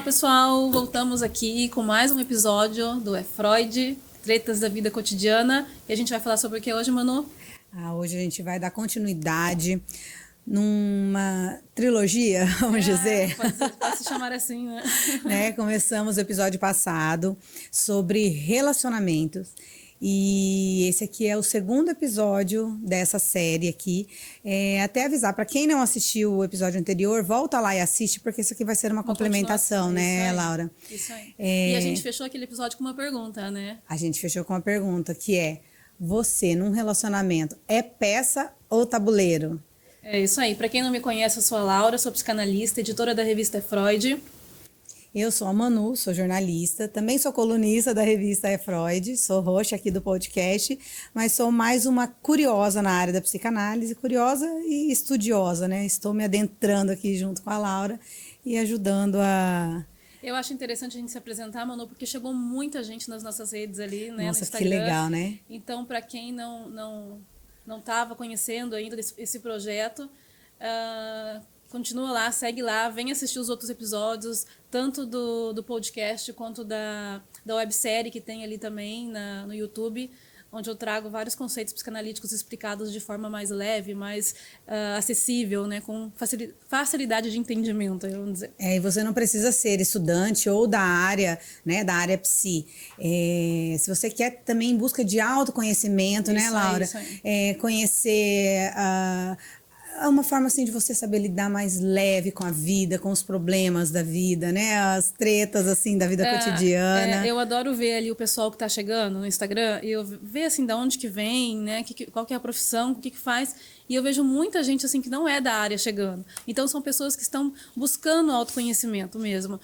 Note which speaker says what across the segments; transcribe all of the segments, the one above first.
Speaker 1: Olá, pessoal! Voltamos aqui com mais um episódio do Freud, Tretas da Vida Cotidiana. E a gente vai falar sobre o que hoje, Manu?
Speaker 2: Hoje a gente vai dar continuidade numa trilogia, vamos dizer.
Speaker 1: Pode se chamar assim, né?
Speaker 2: Começamos o episódio passado sobre relacionamentos. E esse aqui é o segundo episódio dessa série aqui. Até avisar, para quem não assistiu o episódio anterior, volta lá e assiste, porque isso aqui vai ser uma complementação, né, Laura?
Speaker 1: Isso aí. E a gente fechou aquele episódio com uma pergunta, né?
Speaker 2: A gente fechou com uma pergunta, que é: você, num relacionamento, é peça ou tabuleiro?
Speaker 1: É isso aí. Para quem não me conhece, eu sou a Laura, sou psicanalista, editora da revista Freud.
Speaker 2: Eu sou a Manu, sou jornalista, também sou colunista da revista Freud, sou host aqui do podcast, mas sou mais uma curiosa na área da psicanálise, curiosa e estudiosa, né? Estou me adentrando aqui junto com a Laura e ajudando a...
Speaker 1: Eu acho interessante a gente se apresentar, Manu, porque chegou muita gente nas nossas redes ali, né?
Speaker 2: Nossa,
Speaker 1: no Instagram.
Speaker 2: que legal, né?
Speaker 1: Então, para quem não estava conhecendo ainda esse projeto, continua lá, segue lá, vem assistir os outros episódios, tanto do podcast quanto da websérie que tem ali também no YouTube, onde eu trago vários conceitos psicanalíticos explicados de forma mais leve, mais acessível, né, com facilidade de entendimento, vamos dizer.
Speaker 2: E você não precisa ser estudante ou da área, né, da área psi. Se você quer também em busca de autoconhecimento, né, Laura?
Speaker 1: Isso aí.
Speaker 2: Conhecer uma forma assim de você saber lidar mais leve com a vida, com os problemas da vida, né? As tretas assim da vida cotidiana.
Speaker 1: Eu adoro ver ali o pessoal que está chegando no Instagram e eu ver assim de onde que vem, né? Qual que é a profissão, o que faz. E eu vejo muita gente assim que não é da área chegando. Então são pessoas que estão buscando autoconhecimento mesmo.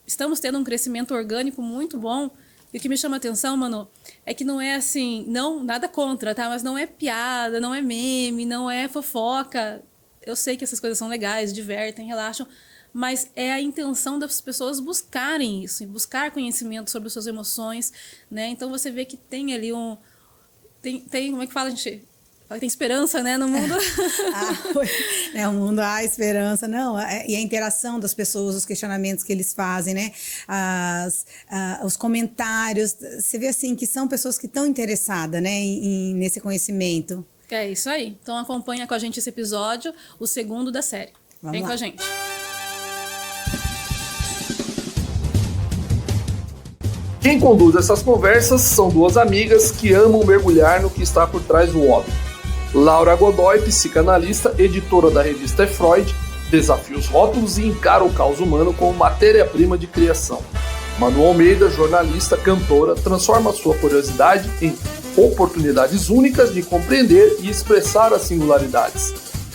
Speaker 1: Estamos tendo um crescimento orgânico muito bom. E o que me chama a atenção, Manu, é que não é assim, não, nada contra, tá? Mas não é piada, não é meme, não é fofoca. Eu sei que essas coisas são legais, divertem, relaxam, mas é a intenção das pessoas buscarem isso, buscar conhecimento sobre as suas emoções, né? Então você vê que tem ali como é que fala, gente? Tem esperança, né, no mundo.
Speaker 2: O mundo há esperança, não, e a interação das pessoas, os questionamentos que eles fazem, né, os comentários, você vê assim que são pessoas que estão interessadas, né, nesse conhecimento.
Speaker 1: É isso aí, então acompanha com a gente esse episódio, o segundo da série. Vem com a gente.
Speaker 3: Quem conduz essas conversas são duas amigas que amam mergulhar no que está por trás do óbvio. Laura Godoy, psicanalista, editora da revista Freud, desafia os rótulos e encara o caos humano como matéria-prima de criação. Manu Almeida, jornalista, cantora, transforma sua curiosidade em oportunidades únicas de compreender e expressar as singularidades.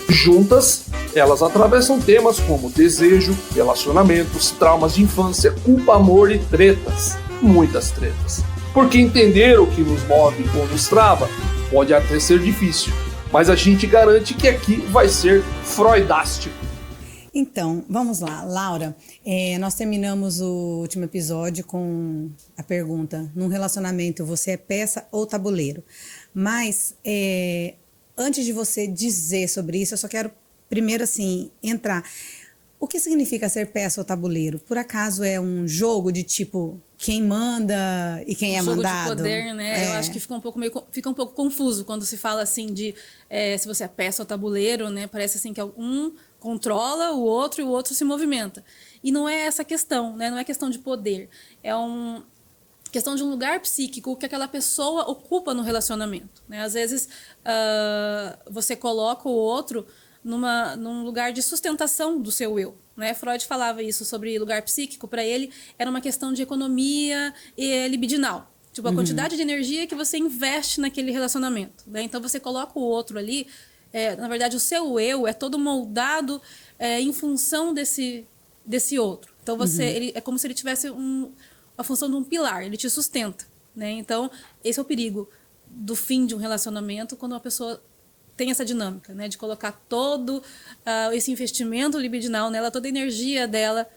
Speaker 3: Juntas, elas atravessam temas como desejo, relacionamentos, traumas de infância, culpa, amor e tretas. Muitas tretas. Porque entender o que nos move ou nos trava pode até ser difícil, mas a gente garante que aqui vai ser freudástico.
Speaker 2: Então, vamos lá, Laura, nós terminamos o último episódio com a pergunta: num relacionamento você é peça ou tabuleiro? Mas, antes de você dizer sobre isso, eu só quero primeiro, assim, entrar. O que significa ser peça ou tabuleiro? Por acaso é um jogo de tipo quem manda e quem é mandado?
Speaker 1: Jogo de poder, né? Eu acho que fica um pouco confuso quando se fala assim de se você é peça ou tabuleiro, né? Parece assim que um controla o outro e o outro se movimenta. E não é essa questão, né? Não é questão de poder. É questão de um lugar psíquico que aquela pessoa ocupa no relacionamento, né? Às vezes você coloca o outro num lugar de sustentação do seu eu, né? Freud falava isso sobre lugar psíquico. Para ele era uma questão de economia e libidinal, tipo a quantidade de energia que você investe naquele relacionamento, né? Então você coloca o outro ali, na verdade o seu eu é todo moldado em função desse outro. Então ele é como se ele tivesse a função de um pilar, ele te sustenta, né? Então esse é o perigo do fim de um relacionamento, quando uma pessoa tem essa dinâmica, né, de colocar todo esse investimento libidinal nela, toda a energia dela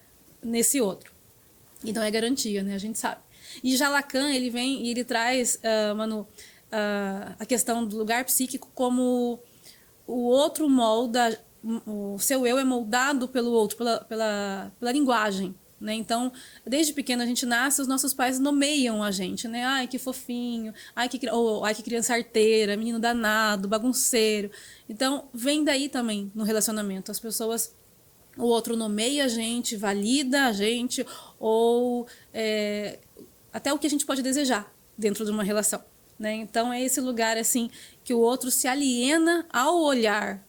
Speaker 1: nesse outro. Então é garantia, né, a gente sabe. E já Lacan, ele vem e ele traz, Manu, a questão do lugar psíquico como o outro molda o seu eu é moldado pelo outro, pela linguagem. Né? Então, desde pequeno a gente nasce, os nossos pais nomeiam a gente, né? Ai, que fofinho, ai, que criança arteira, menino danado, bagunceiro. Então, vem daí também no relacionamento. As pessoas, o outro nomeia a gente, valida a gente, ou até o que a gente pode desejar dentro de uma relação. Né? Então, é esse lugar assim que o outro se aliena ao olhar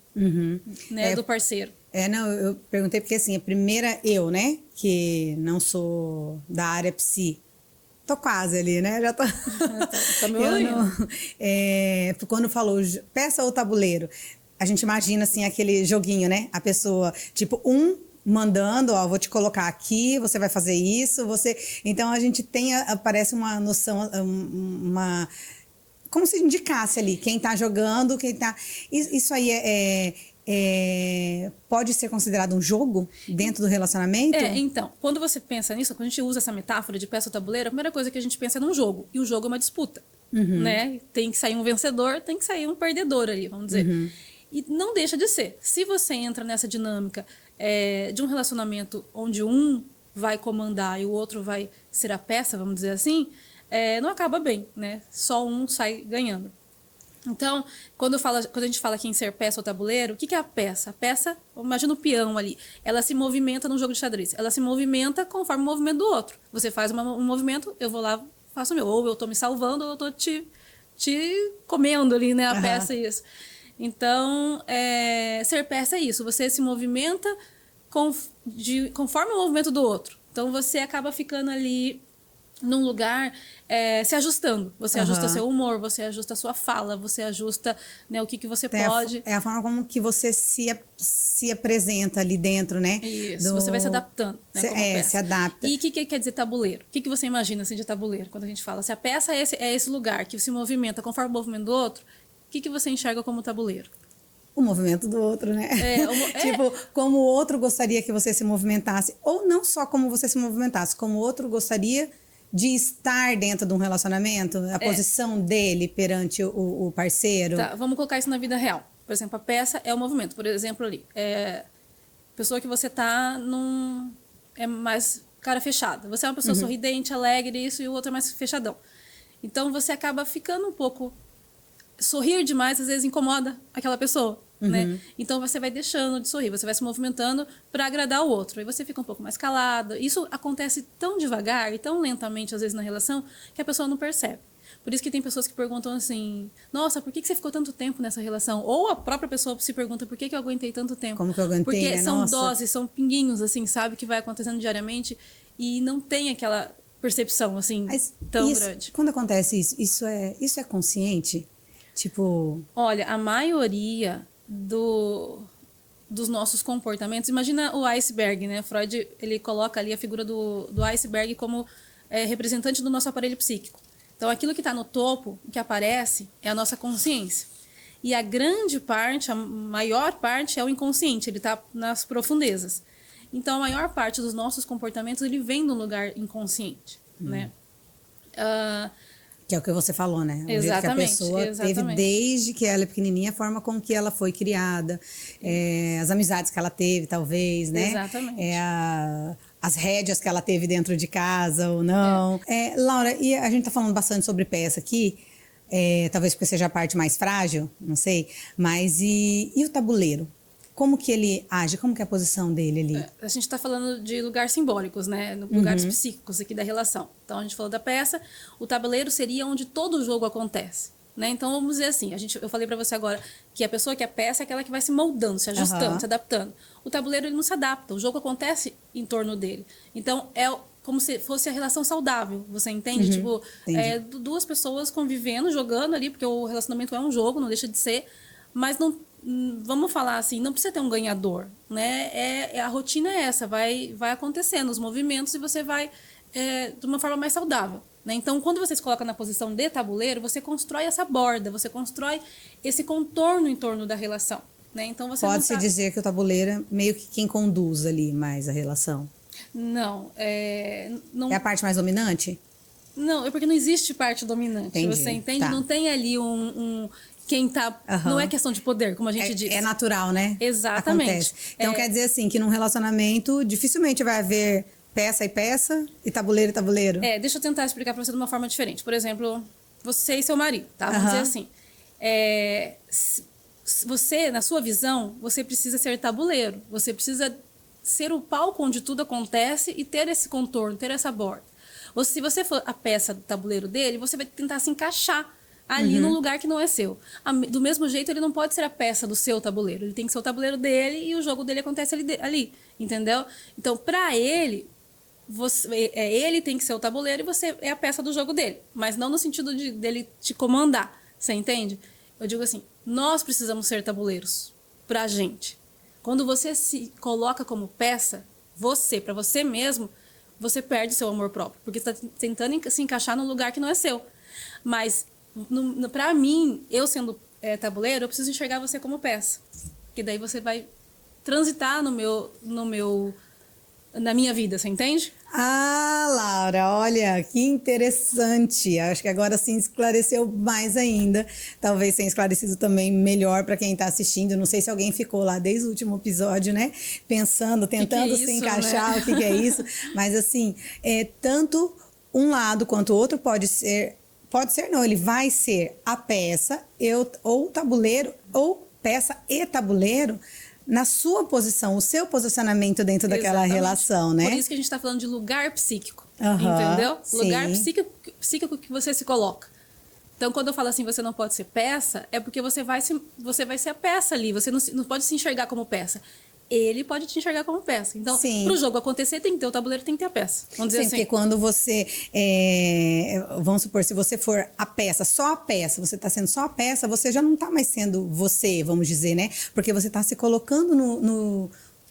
Speaker 1: né, do parceiro.
Speaker 2: Não, eu perguntei porque, assim, a primeira eu, né, que não sou da área psi, tô quase ali, né, já tô...
Speaker 1: Tá me ouvindo.
Speaker 2: Quando falou peça ou tabuleiro, a gente imagina, assim, aquele joguinho, né, a pessoa, tipo, mandando, ó, vou te colocar aqui, você vai fazer isso, você... Então, a gente parece uma noção, como se indicasse ali, quem tá jogando, quem tá... Isso aí pode ser considerado um jogo dentro do relacionamento?
Speaker 1: Então, quando você pensa nisso, quando a gente usa essa metáfora de peça ou tabuleiro, a primeira coisa que a gente pensa é num jogo. E o jogo é uma disputa, né? Tem que sair um vencedor, tem que sair um perdedor ali, vamos dizer. E não deixa de ser. Se você entra nessa dinâmica de um relacionamento onde um vai comandar e o outro vai ser a peça, vamos dizer assim, não acaba bem, né? Só um sai ganhando. Então, quando a gente fala aqui em ser peça ou tabuleiro, o que é a peça? A peça, imagina o peão ali, ela se movimenta num jogo de xadrez. Ela se movimenta conforme o movimento do outro. Você faz um movimento, eu vou lá, faço o meu. Ou eu tô me salvando, ou eu tô te comendo ali, né? A peça é isso. Então, ser peça é isso. Você se movimenta conforme o movimento do outro. Então, você acaba ficando ali num lugar se ajustando. Você ajusta seu humor, você ajusta a sua fala, você ajusta, né, o que você pode...
Speaker 2: É a forma como que você se apresenta ali dentro, né?
Speaker 1: Isso, você vai se adaptando, né?
Speaker 2: Se adapta.
Speaker 1: E o que quer dizer tabuleiro? O que você imagina assim, de tabuleiro, quando a gente fala? Se a peça é esse lugar que se movimenta conforme o movimento do outro, o que você enxerga como tabuleiro?
Speaker 2: O movimento do outro, né? Tipo, como o outro gostaria que você se movimentasse. Ou não só como você se movimentasse, como o outro gostaria de estar dentro de um relacionamento, a posição dele perante o parceiro.
Speaker 1: Tá, vamos colocar isso na vida real. Por exemplo, a peça é o movimento. Por exemplo, ali, pessoa que você tá é mais cara fechada. Você é uma pessoa sorridente, alegre, isso, e o outro é mais fechadão. Então, você acaba ficando um pouco... Sorrir demais, às vezes, incomoda aquela pessoa, né? Então, você vai deixando de sorrir, você vai se movimentando para agradar o outro. Aí você fica um pouco mais calado. Isso acontece tão devagar e tão lentamente, às vezes, na relação, que a pessoa não percebe. Por isso que tem pessoas que perguntam assim, nossa, por que você ficou tanto tempo nessa relação? Ou a própria pessoa se pergunta, por que eu aguentei tanto tempo?
Speaker 2: Como que eu aguentei?
Speaker 1: Porque são doses, são pinguinhos, assim, sabe? Que vai acontecendo diariamente e não tem aquela percepção, assim, tão grande.
Speaker 2: Quando acontece isso é consciente? Tipo...
Speaker 1: Olha, a maioria dos nossos comportamentos... Imagina o iceberg, né? Freud, ele coloca ali a figura do iceberg como representante do nosso aparelho psíquico. Então, aquilo que está no topo, o que aparece, é a nossa consciência. E a grande parte, a maior parte, é o inconsciente. Ele está nas profundezas. Então, a maior parte dos nossos comportamentos, ele vem de um lugar inconsciente, né?
Speaker 2: Que é o que você falou, né?
Speaker 1: Exatamente.
Speaker 2: O jeito que a pessoa teve desde que ela é pequenininha, a forma com que ela foi criada, as amizades que ela teve, talvez, né?
Speaker 1: Exatamente.
Speaker 2: As rédeas que ela teve dentro de casa ou não. Laura, e a gente tá falando bastante sobre peça aqui, talvez porque seja a parte mais frágil, não sei, mas e o tabuleiro? Como que ele age? Como que é a posição dele ali?
Speaker 1: A gente está falando de lugares simbólicos, né? Lugares psíquicos aqui da relação. Então, a gente falou da peça. O tabuleiro seria onde todo o jogo acontece, né? Então, vamos dizer assim, eu falei para você agora que a pessoa que é peça é aquela que vai se moldando, se ajustando, se adaptando. O tabuleiro, ele não se adapta. O jogo acontece em torno dele. Então, é como se fosse a relação saudável, você entende? Tipo, duas pessoas convivendo, jogando ali, porque o relacionamento é um jogo, não deixa de ser, mas não... Vamos falar assim, não precisa ter um ganhador, né? A rotina é essa, vai acontecendo os movimentos e você vai de uma forma mais saudável, né? Então, quando você se coloca na posição de tabuleiro, você constrói essa borda, você constrói esse contorno em torno da relação, né? Então, você
Speaker 2: pode-se dizer que o tabuleiro é meio que quem conduz ali mais a relação?
Speaker 1: Não, não...
Speaker 2: É a parte mais dominante?
Speaker 1: Não, é porque não existe parte dominante.
Speaker 2: Entendi.
Speaker 1: Você entende?
Speaker 2: Tá.
Speaker 1: Não tem ali quem tá... Não é questão de poder, como a gente diz.
Speaker 2: É natural, né?
Speaker 1: Exatamente.
Speaker 2: Acontece. Então quer dizer assim, que num relacionamento dificilmente vai haver peça e peça e tabuleiro e tabuleiro.
Speaker 1: Deixa eu tentar explicar pra você de uma forma diferente. Por exemplo, você e seu marido, tá? Vamos dizer assim. Você, na sua visão, você precisa ser tabuleiro. Você precisa ser o palco onde tudo acontece e ter esse contorno, ter essa borda. Ou se você for a peça do tabuleiro dele, você vai tentar se encaixar ali no lugar que não é seu. Do mesmo jeito, ele não pode ser a peça do seu tabuleiro. Ele tem que ser o tabuleiro dele e o jogo dele acontece ali, entendeu? Então, para ele, ele tem que ser o tabuleiro e você é a peça do jogo dele. Mas não no sentido dele te comandar, você entende? Eu digo assim, nós precisamos ser tabuleiros pra gente. Quando você se coloca como peça, para você mesmo, você perde seu amor próprio. Porque você está tentando se encaixar num lugar que não é seu. Mas, para mim, eu sendo tabuleiro, eu preciso enxergar você como peça. Porque daí você vai transitar na minha vida, você entende?
Speaker 2: Ah, Laura, olha, que interessante. Acho que agora sim esclareceu mais ainda. Talvez tenha esclarecido também melhor para quem está assistindo. Não sei se alguém ficou lá desde o último episódio, né? Pensando, tentando se encaixar, né? O que é isso. Mas assim, tanto um lado quanto o outro pode ser não, ele vai ser a peça, ou tabuleiro, ou peça e tabuleiro, na sua posição, o seu posicionamento dentro daquela relação, né?
Speaker 1: Por isso que a gente está falando de lugar psíquico, entendeu?
Speaker 2: Sim.
Speaker 1: Lugar psíquico que você se coloca. Então, quando eu falo assim, você não pode ser peça, é porque você vai ser a peça ali, você não pode se enxergar como peça. Ele pode te enxergar como peça. Então, para o jogo acontecer, tem que ter o tabuleiro, tem que ter a peça. Vamos dizer assim.
Speaker 2: Porque quando você... vamos supor, se você for a peça, só a peça, você está sendo só a peça, você já não está mais sendo você, vamos dizer, né? Porque você está se colocando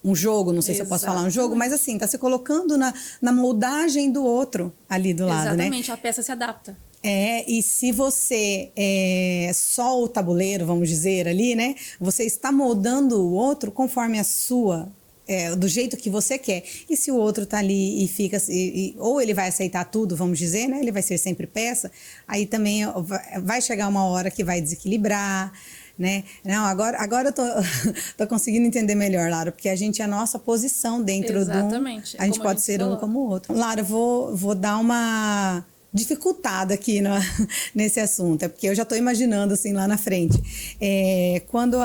Speaker 2: um jogo, não sei se eu posso falar um jogo, mas assim, está se colocando na moldagem do outro ali do lado, né?
Speaker 1: Exatamente, a peça se adapta.
Speaker 2: E se você é só o tabuleiro, vamos dizer ali, né? Você está moldando o outro conforme a sua, do jeito que você quer. E se o outro tá ali e fica, ou ele vai aceitar tudo, vamos dizer, né? Ele vai ser sempre peça, aí também vai chegar uma hora que vai desequilibrar, né? Não, agora eu tô conseguindo entender melhor, Laura, porque a gente é a nossa posição dentro
Speaker 1: Exatamente.
Speaker 2: A gente pode ser um como o outro. Laura, vou dar uma dificultada aqui nesse assunto, porque eu já estou imaginando assim lá na frente. Quando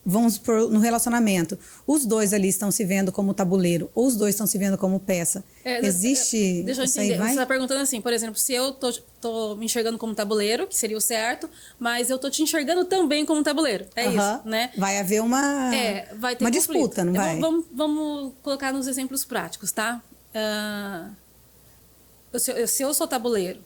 Speaker 2: vamos no relacionamento, os dois ali estão se vendo como tabuleiro, ou os dois estão se vendo como peça. Existe...
Speaker 1: Deixa eu entender. Você está perguntando assim, por exemplo, se eu tô me enxergando como tabuleiro, que seria o certo, mas eu tô te enxergando também como tabuleiro. Isso, né?
Speaker 2: Vai haver uma disputa, não vai?
Speaker 1: Vamos colocar nos exemplos práticos, tá? Se eu sou tabuleiro,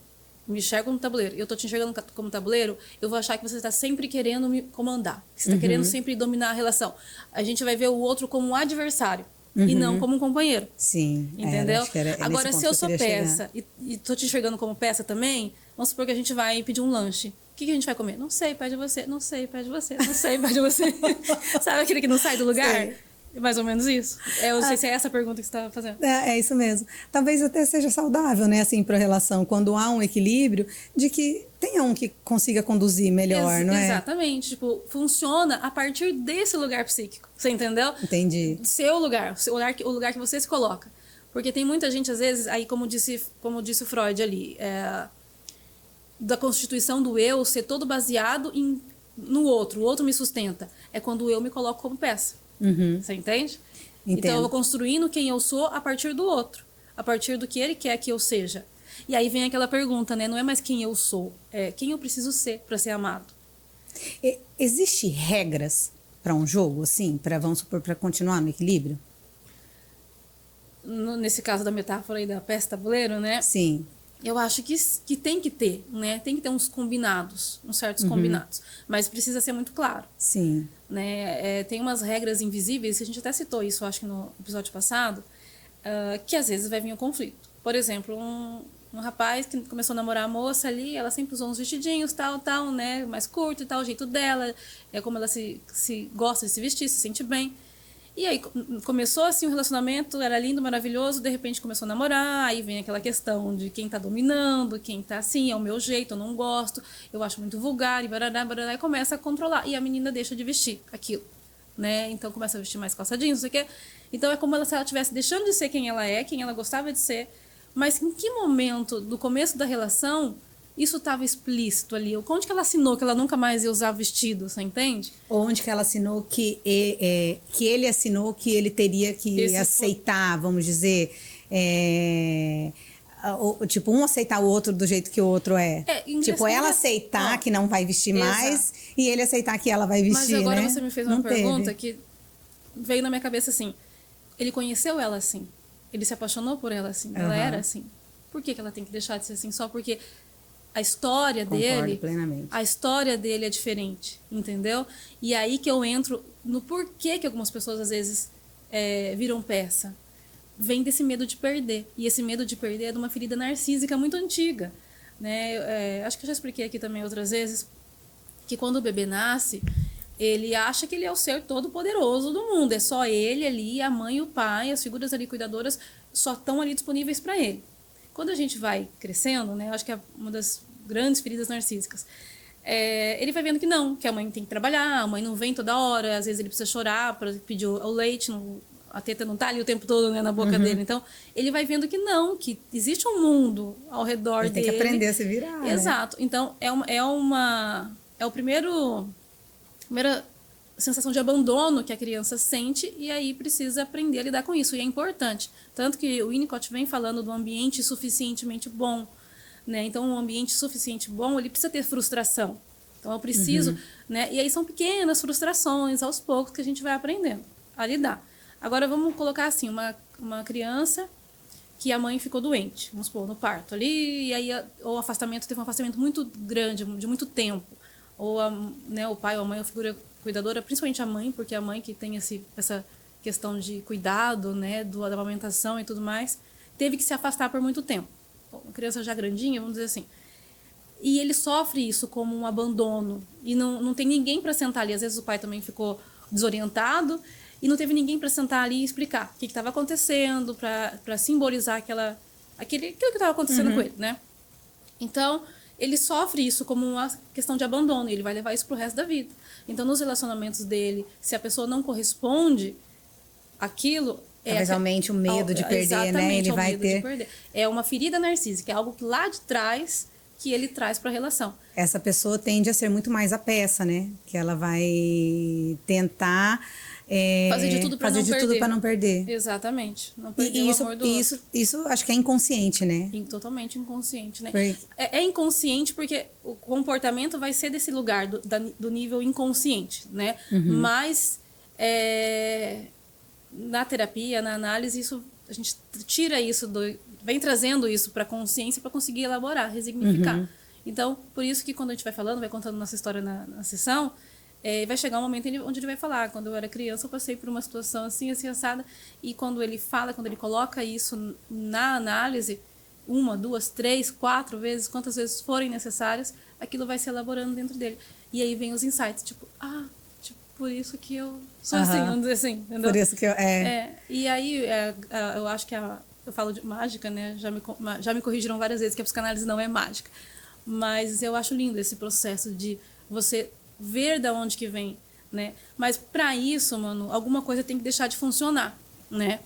Speaker 1: me enxergo como tabuleiro, e eu tô te enxergando como tabuleiro, eu vou achar que você está sempre querendo me comandar, que você está querendo sempre dominar a relação. A gente vai ver o outro como um adversário e não como um companheiro.
Speaker 2: Sim.
Speaker 1: Entendeu? Agora, se eu sou peça e tô te enxergando como peça também, vamos supor que a gente vai pedir um lanche. O que a gente vai comer? Não sei, pede você. Não sei, pede você. Não sei, pede você. Sabe aquele que não sai do lugar?
Speaker 2: Sei.
Speaker 1: Mais ou menos isso. Eu não sei se é essa a pergunta que você está fazendo.
Speaker 2: É isso mesmo. Talvez até seja saudável, né, assim, para a relação, quando há um equilíbrio, de que tenha um que consiga conduzir melhor, não é?
Speaker 1: Exatamente. Tipo, funciona a partir desse lugar psíquico. Você entendeu?
Speaker 2: Entendi.
Speaker 1: Seu lugar, o lugar que você se coloca. Porque tem muita gente, às vezes, aí como disse o Freud ali, da constituição do eu ser todo baseado no outro. O outro me sustenta. É quando eu me coloco como peça. Você entende?
Speaker 2: Entendo.
Speaker 1: Então eu vou construindo quem eu sou a partir do outro, a partir do que ele quer que eu seja. E aí vem aquela pergunta, né? Não é mais quem eu sou, é quem eu preciso ser para ser amado.
Speaker 2: Existe regras para um jogo, assim, vamos supor, para continuar no equilíbrio?
Speaker 1: Nesse caso da metáfora aí da peça tabuleiro, né?
Speaker 2: Sim.
Speaker 1: Eu acho que tem que ter, né? Tem que ter uns combinados, uns certos combinados. Mas precisa ser muito claro.
Speaker 2: Sim.
Speaker 1: Né? Tem umas regras invisíveis, que a gente até citou isso, acho que no episódio passado, que às vezes vai vir um conflito. Por exemplo, um rapaz que começou a namorar a moça ali, ela sempre usou uns vestidinhos, tal, mais curto e tal, o jeito dela, é como ela se gosta de se vestir, se sente bem. E aí começou assim o relacionamento, era lindo, maravilhoso, de repente começou a namorar, aí vem aquela questão de quem tá dominando, quem tá assim, é o meu jeito, eu não gosto, eu acho muito vulgar, e barará, barará, e começa a controlar. E a menina deixa de vestir aquilo, né? Então começa a vestir mais calça jeans, não sei o quê. Então é como se ela estivesse deixando de ser quem ela é, quem ela gostava de ser, mas em que momento do começo da relação isso estava explícito ali? Onde que ela assinou que ela nunca mais ia usar vestido, você entende?
Speaker 2: Onde que ela assinou que ele assinou que ele teria que aceitar, vamos dizer, tipo, um aceitar o outro do jeito que o outro é. Tipo, ela aceitar que não vai vestir mais e ele aceitar que ela vai vestir,
Speaker 1: mas agora
Speaker 2: né?
Speaker 1: você me fez uma pergunta que veio na minha cabeça assim. Ele conheceu ela assim. Ele se apaixonou por ela assim. Ela era assim. Por que ela tem que deixar de ser assim? Só porque a história dele,
Speaker 2: plenamente.
Speaker 1: a história dele é diferente, entendeu? E aí que eu entro no porquê que algumas pessoas às vezes viram peça. Vem desse medo de perder. E esse medo de perder é de uma ferida narcísica muito antiga, né? Acho que eu já expliquei aqui também outras vezes que quando o bebê nasce, ele acha que ele é o ser todo poderoso do mundo. É só ele ali, a mãe e o pai, as figuras ali cuidadoras só estão ali disponíveis para ele. Quando a gente vai crescendo, né, eu acho que é uma das grandes feridas narcísicas, ele vai vendo que não, que a mãe tem que trabalhar, a mãe não vem toda hora, às vezes ele precisa chorar para pedir o leite, a teta não tá ali o tempo todo, né, na boca dele. Então, ele vai vendo que não, que existe um mundo ao redor
Speaker 2: ele
Speaker 1: dele.
Speaker 2: Tem que aprender a se virar,
Speaker 1: Exato. Né? Então, é o primeira sensação de abandono que a criança sente e aí precisa aprender a lidar com isso. E é importante. Tanto que o Winnicott vem falando do ambiente suficientemente bom. Né? Então, um ambiente suficiente bom, ele precisa ter frustração. Então, eu preciso... Né? E aí são pequenas frustrações, aos poucos, que a gente vai aprendendo a lidar. Agora, vamos colocar assim, uma criança que a mãe ficou doente, vamos supor, no parto ali, e aí o afastamento, teve um afastamento muito grande, de muito tempo. Ou o pai ou a mãe, a figura cuidadora, principalmente a mãe, porque é a mãe que tem essa questão de cuidado, né, da amamentação e tudo mais, teve que se afastar por muito tempo. Uma criança já grandinha, vamos dizer assim. E ele sofre isso como um abandono. E não tem ninguém para sentar ali. Às vezes o pai também ficou desorientado e não teve ninguém para sentar ali e explicar o que estava acontecendo, para simbolizar aquilo que estava acontecendo com ele, né? Então, ele sofre isso como uma questão de abandono, e ele vai levar isso pro resto da vida. Então, nos relacionamentos dele, se a pessoa não corresponde àquilo...
Speaker 2: Talvez aumente o medo de perder, né? Ele vai ter...
Speaker 1: É uma ferida narcísica, é algo que lá de trás que ele traz para a relação.
Speaker 2: Essa pessoa tende a ser muito mais a peça, né? Que ela vai tentar...
Speaker 1: fazer de tudo para
Speaker 2: não perder.
Speaker 1: Exatamente. Não perder o amor do outro.
Speaker 2: Isso acho que é inconsciente, né?
Speaker 1: Totalmente inconsciente, né? É inconsciente porque o comportamento vai ser desse lugar, do nível inconsciente, né? Mas na terapia, na análise, a gente tira isso, vem trazendo isso para a consciência para conseguir elaborar, resignificar. Então, por isso que quando a gente vai falando, vai contando nossa história na sessão, vai chegar um momento onde ele vai falar, quando eu era criança eu passei por uma situação assim assada, e quando ele fala, quando ele coloca isso na análise, 1, 2, 3, 4 vezes, quantas vezes forem necessárias, aquilo vai se elaborando dentro dele. E aí vem os insights, por isso que eu sou assim, vamos dizer assim. Entendeu?
Speaker 2: Por isso que eu...
Speaker 1: E aí, eu acho que eu falo de mágica, né? Já me corrigiram várias vezes que a psicanálise não é mágica. Mas eu acho lindo esse processo de você ver de onde que vem, né? Mas para isso, mano, alguma coisa tem que deixar de funcionar, né?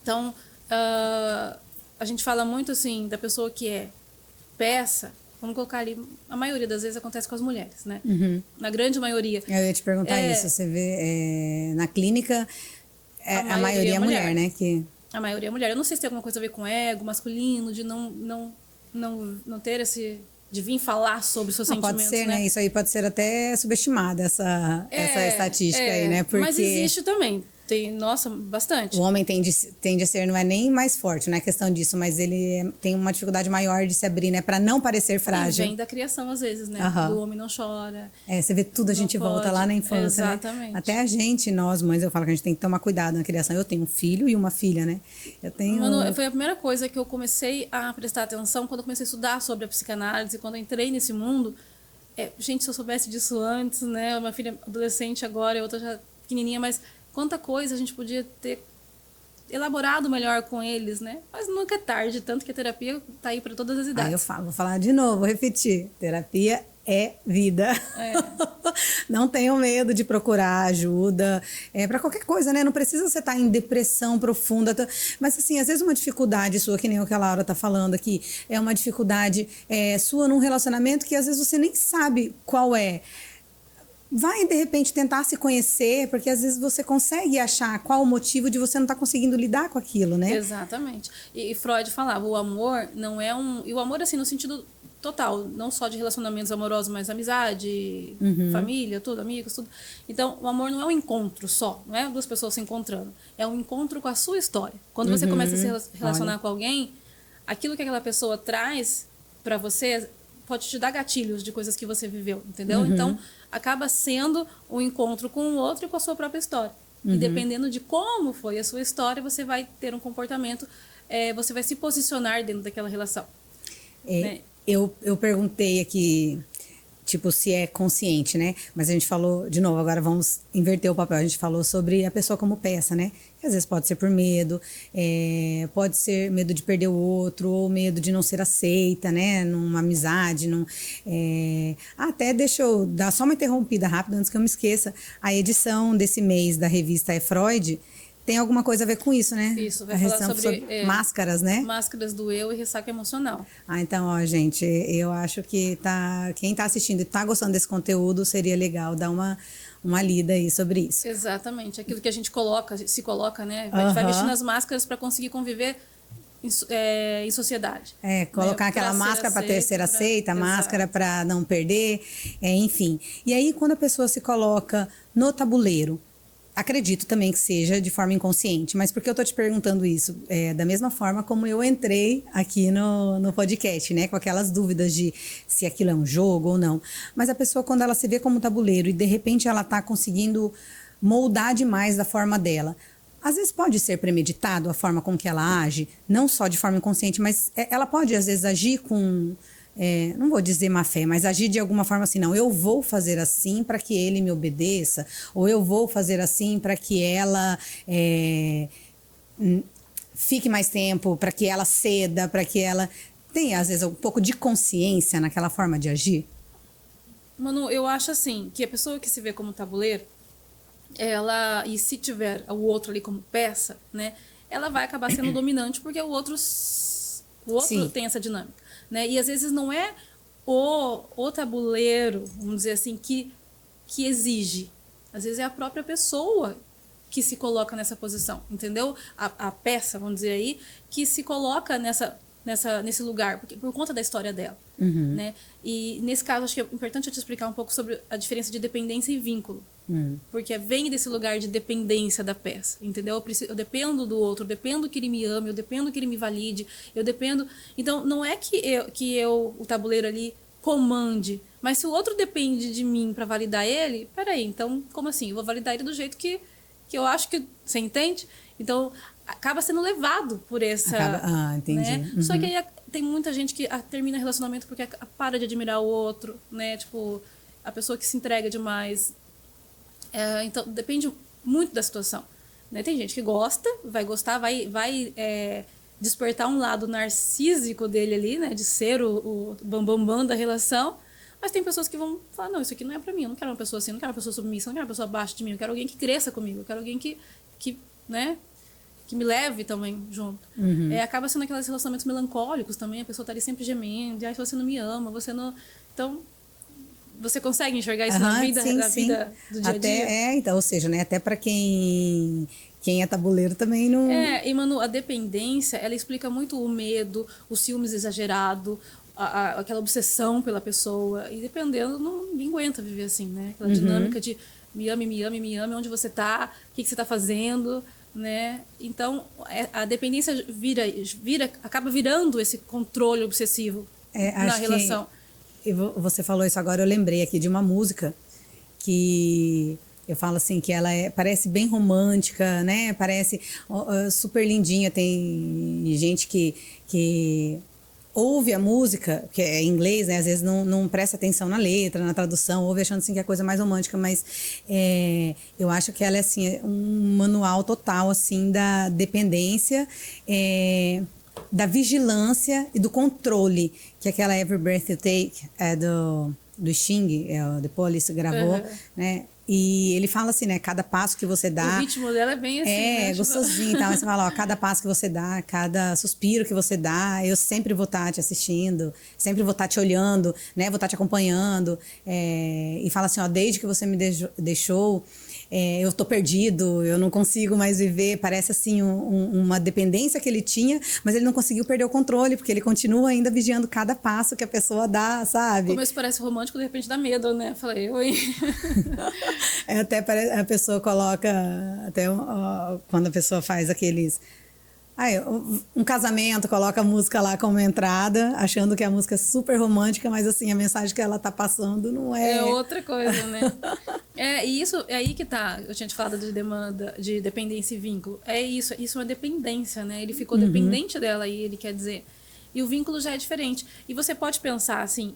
Speaker 1: Então, a gente fala muito assim da pessoa que é peça. Vamos colocar ali, a maioria das vezes acontece com as mulheres, né? Na grande maioria.
Speaker 2: Eu ia te perguntar isso, você vê na clínica, a maioria é mulher, né?
Speaker 1: A maioria é mulher. Eu não sei se tem alguma coisa a ver com ego masculino, de não ter esse... de vir falar sobre os seus sentimentos,
Speaker 2: pode ser, né? Isso aí pode ser até subestimada, essa estatística aí, né? Porque
Speaker 1: mas existe também. Tem, nossa, bastante.
Speaker 2: O homem tende a ser, não é nem mais forte, não é questão disso, mas ele tem uma dificuldade maior de se abrir, né? Para não parecer frágil.
Speaker 1: E vem da criação, às vezes, né? O homem não chora.
Speaker 2: Você vê tudo, a gente volta lá na infância,
Speaker 1: exatamente.
Speaker 2: Né? Até a gente, nós mães, eu falo que a gente tem que tomar cuidado na criação. Eu tenho um filho e uma filha, né?
Speaker 1: Foi a primeira coisa que eu comecei a prestar atenção quando eu comecei a estudar sobre a psicanálise, quando eu entrei nesse mundo. Gente, se eu soubesse disso antes, né? Uma filha adolescente agora, outra já pequenininha, mas... quanta coisa a gente podia ter elaborado melhor com eles, né? Mas nunca é tarde, tanto que a terapia tá aí para todas as idades.
Speaker 2: Aí eu falo, vou falar de novo, vou repetir. Terapia é vida.
Speaker 1: É.
Speaker 2: Não tenham medo de procurar ajuda para qualquer coisa, né? Não precisa você estar em depressão profunda. Mas, assim, às vezes uma dificuldade sua, que nem o que a Laura tá falando aqui, é uma dificuldade sua num relacionamento que às vezes você nem sabe qual é. Vai, de repente, tentar se conhecer, porque às vezes você consegue achar qual o motivo de você não estar conseguindo lidar com aquilo, né?
Speaker 1: Exatamente. E Freud falava, o amor não é um... E o amor, assim, no sentido total, não só de relacionamentos amorosos, mas amizade, família, tudo, amigos, tudo. Então, o amor não é um encontro só, não é duas pessoas se encontrando. É um encontro com a sua história. Quando você começa a se relacionar com alguém, aquilo que aquela pessoa traz para você pode te dar gatilhos de coisas que você viveu, entendeu? Então, acaba sendo um encontro com o outro e com a sua própria história. E dependendo de como foi a sua história, você vai ter um comportamento, você vai se posicionar dentro daquela relação. Né?
Speaker 2: Eu perguntei aqui, tipo, se é consciente, né? Mas a gente falou, de novo, agora vamos inverter o papel. A gente falou sobre a pessoa como peça, né? Que às vezes pode ser por medo, pode ser medo de perder o outro, ou medo de não ser aceita, né? Numa amizade. Até deixa eu dar só uma interrompida rápida antes que eu me esqueça. A edição desse mês da revista É Freud tem alguma coisa a ver com isso, né?
Speaker 1: Isso, vai falar sobre
Speaker 2: máscaras, né?
Speaker 1: Máscaras do eu e ressaca emocional.
Speaker 2: Então, ó, gente, eu acho que quem tá assistindo e tá gostando desse conteúdo, seria legal dar uma lida aí sobre isso.
Speaker 1: Exatamente, aquilo que a gente se coloca, né? A gente vai mexendo nas máscaras para conseguir conviver em sociedade.
Speaker 2: Colocar
Speaker 1: né?
Speaker 2: Aquela máscara para ter ser aceita, máscara para não perder, enfim. E aí, quando a pessoa se coloca no tabuleiro, acredito também que seja de forma inconsciente, mas por que eu tô te perguntando isso? Da mesma forma como eu entrei aqui no podcast, né? Com aquelas dúvidas de se aquilo é um jogo ou não. Mas a pessoa, quando ela se vê como tabuleiro e de repente ela tá conseguindo moldar demais da forma dela, às vezes pode ser premeditado a forma com que ela age, não só de forma inconsciente, mas ela pode às vezes agir com... não vou dizer má fé, mas agir de alguma forma assim, não, eu vou fazer assim para que ele me obedeça, ou eu vou fazer assim para que ela fique mais tempo, para que ela ceda, para que ela tenha, às vezes, um pouco de consciência naquela forma de agir?
Speaker 1: Manu, eu acho assim, que a pessoa que se vê como tabuleiro, e se tiver o outro ali como peça, né, ela vai acabar sendo dominante, porque o outro
Speaker 2: Sim.
Speaker 1: tem essa dinâmica. Né? E às vezes não é o tabuleiro, vamos dizer assim, que exige. Às vezes é a própria pessoa que se coloca nessa posição, entendeu? A peça, vamos dizer aí, que se coloca nesse lugar, por conta da história dela. Né? E nesse caso, acho que é importante eu te explicar um pouco sobre a diferença de dependência e vínculo. Porque vem desse lugar de dependência da peça, entendeu? Eu dependo do outro, eu dependo que ele me ame, eu dependo que ele me valide, eu dependo... Então, não é que eu o tabuleiro ali, comande, mas se o outro depende de mim para validar ele, peraí, então, como assim? Eu vou validar ele do jeito que eu acho que... Você entende? Então, acaba sendo levado por essa...
Speaker 2: entendi.
Speaker 1: Né? Só que aí tem muita gente que termina relacionamento porque para de admirar o outro, né? Tipo, a pessoa que se entrega demais... então, depende muito da situação. Né? Tem gente que gosta, vai gostar, vai despertar um lado narcísico dele ali, né? De ser o bambambam da relação. Mas tem pessoas que vão falar, não, isso aqui não é pra mim, eu não quero uma pessoa assim, eu não quero uma pessoa submissa, eu não quero uma pessoa abaixo de mim, eu quero alguém que cresça comigo, eu quero alguém que me leve também junto. Acaba sendo aqueles relacionamentos melancólicos também, a pessoa tá ali sempre gemendo, se você não me ama, você não... Então... Você consegue enxergar isso na vida,
Speaker 2: sim,
Speaker 1: vida do dia a dia?
Speaker 2: Então, ou seja, né, até para quem é tabuleiro também não...
Speaker 1: E Manu, a dependência, ela explica muito o medo, o ciúmes exagerado, aquela obsessão pela pessoa. E dependendo, ninguém aguenta viver assim, né? Aquela dinâmica de me ame, onde você tá, o que você tá fazendo, né? Então, a dependência acaba virando esse controle obsessivo na relação.
Speaker 2: E você falou isso agora, eu lembrei aqui de uma música que eu falo assim, que ela parece bem romântica, né? Parece super lindinha. Tem gente que ouve a música, que é em inglês, né? Às vezes não presta atenção na letra, na tradução, ouve achando assim que é a coisa mais romântica, mas eu acho que ela é assim, um manual total assim da dependência, da vigilância e do controle, que aquela Every Breath You Take é do Sting, o The Police gravou, né? E ele fala assim, né? Cada passo que você dá...
Speaker 1: O ritmo dela é bem assim, né?
Speaker 2: Gostosinho e tal. Mas você fala, ó, cada passo que você dá, cada suspiro que você dá, eu sempre vou estar te assistindo, sempre vou estar te olhando, né? Vou estar te acompanhando. E fala assim, ó, desde que você me deixou, eu tô perdido, eu não consigo mais viver. Parece assim uma dependência que ele tinha, mas ele não conseguiu perder o controle, porque ele continua ainda vigiando cada passo que a pessoa dá, sabe?
Speaker 1: Como isso parece romântico, de repente dá medo, né? Falei, oi.
Speaker 2: Até a pessoa coloca, até quando a pessoa faz aqueles... um casamento, coloca a música lá como entrada, achando que a música é super romântica, mas assim, a mensagem que ela tá passando não é...
Speaker 1: É outra coisa, né? E isso, é aí que tá, eu tinha te falado de demanda, de dependência e vínculo. Isso é uma dependência, né? Ele ficou dependente dela, e ele quer dizer. E o vínculo já é diferente. E você pode pensar, assim,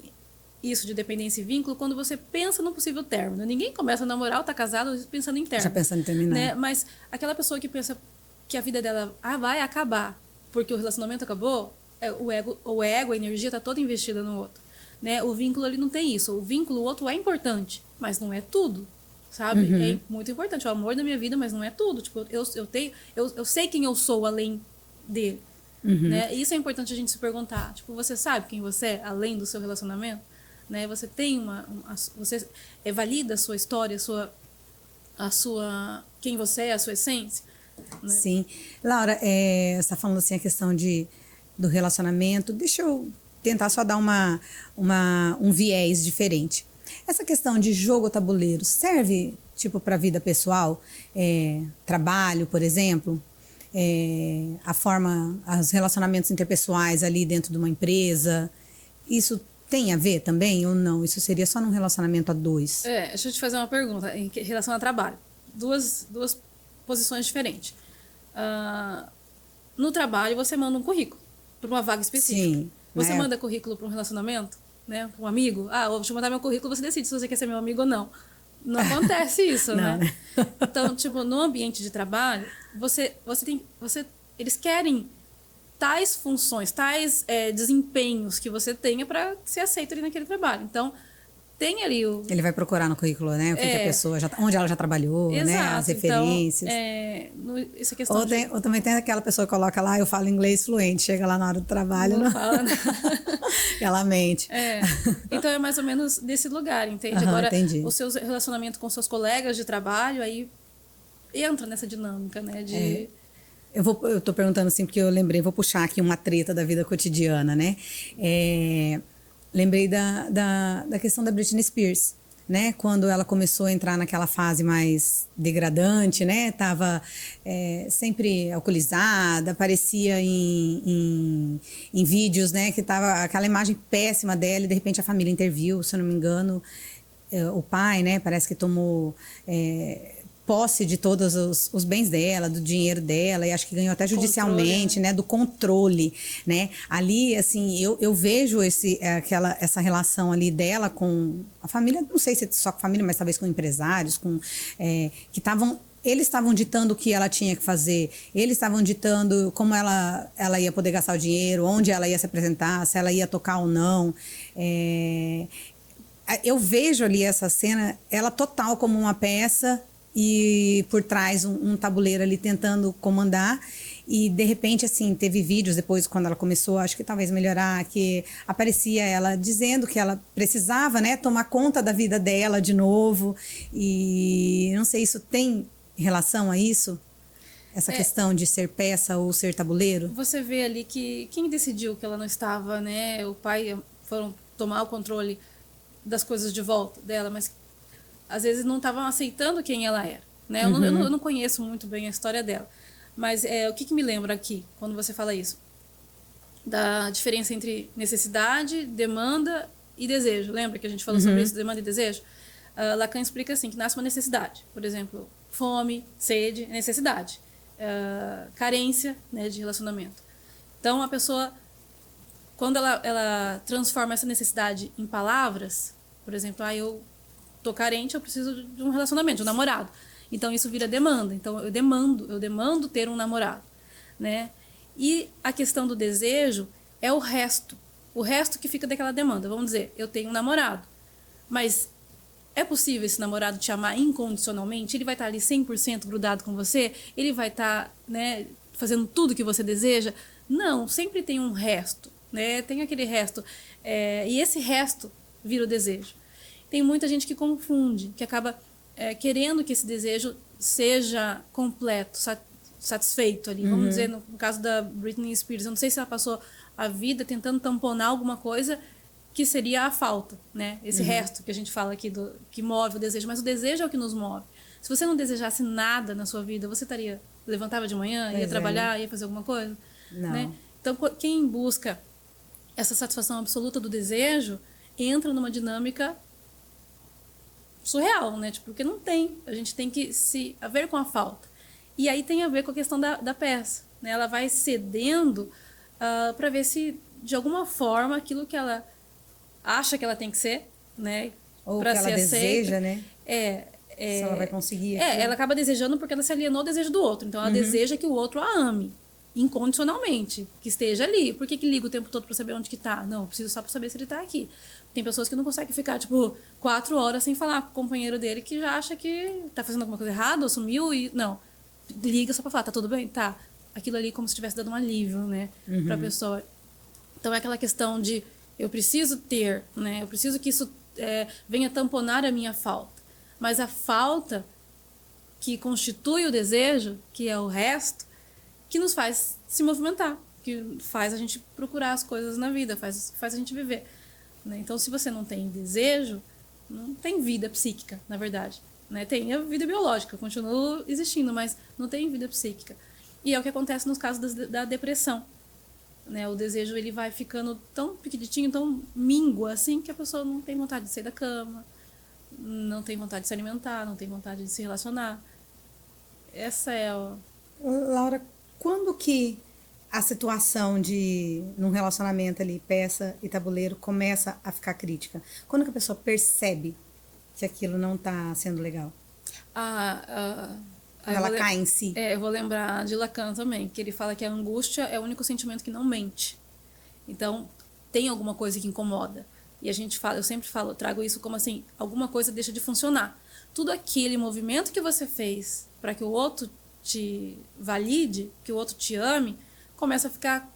Speaker 1: isso de dependência e vínculo quando você pensa no possível término. Ninguém começa a namorar ou tá casado pensando em término.
Speaker 2: Já pensando em terminar.
Speaker 1: Né? Mas aquela pessoa que pensa que a vida dela vai acabar porque o relacionamento acabou, o ego, a energia está toda investida no outro. Né? O vínculo ali não tem isso. O vínculo, o outro é importante, mas não é tudo. Sabe? É muito importante. O amor da minha vida, mas não é tudo. Tipo, eu sei quem eu sou além dele. Né? E isso é importante a gente se perguntar. Tipo, você sabe quem você é além do seu relacionamento? Né? Você tem você valida a sua história, a sua quem você é, a sua essência? Né?
Speaker 2: Sim. Laura, você está falando assim a questão do relacionamento. Deixa eu tentar só dar um viés diferente. Essa questão de jogo tabuleiro serve tipo para a vida pessoal? Trabalho, por exemplo? Os relacionamentos interpessoais ali dentro de uma empresa? Isso tem a ver também ou não? Isso seria só num relacionamento a dois?
Speaker 1: Deixa eu te fazer uma pergunta em relação ao trabalho. Duas posições diferentes. No trabalho, você manda um currículo para uma vaga específica. Sim, você manda currículo para um relacionamento, né? Para um amigo. Vou te mandar meu currículo, você decide se você quer ser meu amigo ou não. Não acontece isso, não, né? Então, tipo, no ambiente de trabalho, eles querem tais funções, tais desempenhos que você tenha para ser aceito ali naquele trabalho. Então, tem ali
Speaker 2: Ele vai procurar no currículo, né? O que a pessoa onde ela já trabalhou,
Speaker 1: exato,
Speaker 2: né? As referências.
Speaker 1: Então, essa questão
Speaker 2: ou também tem aquela pessoa que coloca lá, eu falo inglês fluente, chega lá na hora do trabalho, não fala, né? Ela mente.
Speaker 1: Então é mais ou menos desse lugar, entende? Agora, entendi. O seu relacionamento com seus colegas de trabalho, aí entra nessa dinâmica, né?
Speaker 2: Eu tô perguntando assim, porque eu lembrei, vou puxar aqui uma treta da vida cotidiana, né? Lembrei da questão da Britney Spears, né? Quando ela começou a entrar naquela fase mais degradante, né? Tava sempre alcoolizada, aparecia em vídeos, né? Que tava aquela imagem péssima dela e de repente a família interviu, se eu não me engano. O pai, né? Parece que tomou... posse de todos os bens dela, do dinheiro dela, e acho que ganhou até judicialmente, né, do controle, né, ali, assim, eu vejo essa relação ali dela com a família, não sei se é só com a família, mas talvez com empresários, eles estavam ditando o que ela tinha que fazer, eles estavam ditando como ela ia poder gastar o dinheiro, onde ela ia se apresentar, se ela ia tocar ou não. Eu vejo ali essa cena, ela total como uma peça e por trás um tabuleiro ali tentando comandar, e de repente assim teve vídeos depois quando ela começou, acho que talvez melhorar, que aparecia ela dizendo que ela precisava, né, tomar conta da vida dela de novo, e não sei, isso tem relação a isso? Essa questão de ser peça ou ser tabuleiro? Você
Speaker 1: vê ali que quem decidiu que ela não estava, né, o pai foram tomar o controle das coisas de volta dela, mas às vezes não estavam aceitando quem ela era, né? Eu não conheço muito bem a história dela, mas o que me lembra aqui, quando você fala isso? Da diferença entre necessidade, demanda e desejo. Lembra que a gente falou sobre isso, demanda e desejo? Lacan explica assim, que nasce uma necessidade. Por exemplo, fome, sede, necessidade. Carência, né, de relacionamento. Então, a pessoa quando ela transforma essa necessidade em palavras, por exemplo, eu tô carente, eu preciso de um relacionamento, de um namorado. Então isso vira demanda. Então eu demando ter um namorado, né? E a questão do desejo é o resto que fica daquela demanda. Vamos dizer, eu tenho um namorado, mas é possível esse namorado te amar incondicionalmente? Ele vai estar ali 100% grudado com você? Ele vai estar, né, fazendo tudo que você deseja? Não, sempre tem um resto, né? Tem aquele resto. E esse resto vira o desejo. Tem muita gente que confunde, que acaba querendo que esse desejo seja completo, satisfeito ali. Vamos dizer, no caso da Britney Spears, eu não sei se ela passou a vida tentando tamponar alguma coisa que seria a falta, né? Esse resto que a gente fala aqui, que move o desejo. Mas o desejo é o que nos move. Se você não desejasse nada na sua vida, você levantava de manhã, ia trabalhar, ia fazer alguma coisa?
Speaker 2: Não.
Speaker 1: Né? Então, quem busca essa satisfação absoluta do desejo, entra numa dinâmica surreal, né? Tipo, porque não tem. A gente tem que se haver com a falta. E aí tem a ver com a questão da peça, né? Ela vai cedendo para ver se, de alguma forma, aquilo que ela acha que ela tem que ser, né?
Speaker 2: Ou que ela deseja, né? Se ela vai conseguir.
Speaker 1: Ela acaba desejando porque ela se alienou ao desejo do outro. Então, ela deseja que o outro a ame incondicionalmente, que esteja ali. Por que liga o tempo todo para saber onde que tá? Não, preciso só para saber se ele tá aqui. Tem pessoas que não conseguem ficar, 4 horas sem falar com o companheiro dele, que já acha que tá fazendo alguma coisa errada, ou sumiu e... Não, liga só para falar, tá tudo bem? Tá. Aquilo ali como se estivesse dando um alívio, né? Pra pessoa. Então, é aquela questão de eu preciso ter, né? Eu preciso que isso venha tamponar a minha falta. Mas a falta que constitui o desejo, que é o resto, que nos faz se movimentar, que faz a gente procurar as coisas na vida, faz a gente viver, né? Então, se você não tem desejo, não tem vida psíquica, na verdade, né? Tem a vida biológica, continua existindo, mas não tem vida psíquica. E é o que acontece nos casos da depressão, né? O desejo ele vai ficando tão pequenininho, tão míngua, assim, que a pessoa não tem vontade de sair da cama, não tem vontade de se alimentar, não tem vontade de se relacionar. Essa é a...
Speaker 2: Laura, quando que a situação num relacionamento ali, peça e tabuleiro, começa a ficar crítica? Quando que a pessoa percebe que aquilo não está sendo legal? Ela cai em si.
Speaker 1: Eu vou lembrar de Lacan também, que ele fala que a angústia é o único sentimento que não mente. Então, tem alguma coisa que incomoda. E eu sempre falo, trago isso como assim, alguma coisa deixa de funcionar. Tudo aquele movimento que você fez para que o outro te valide, que o outro te ame, começa a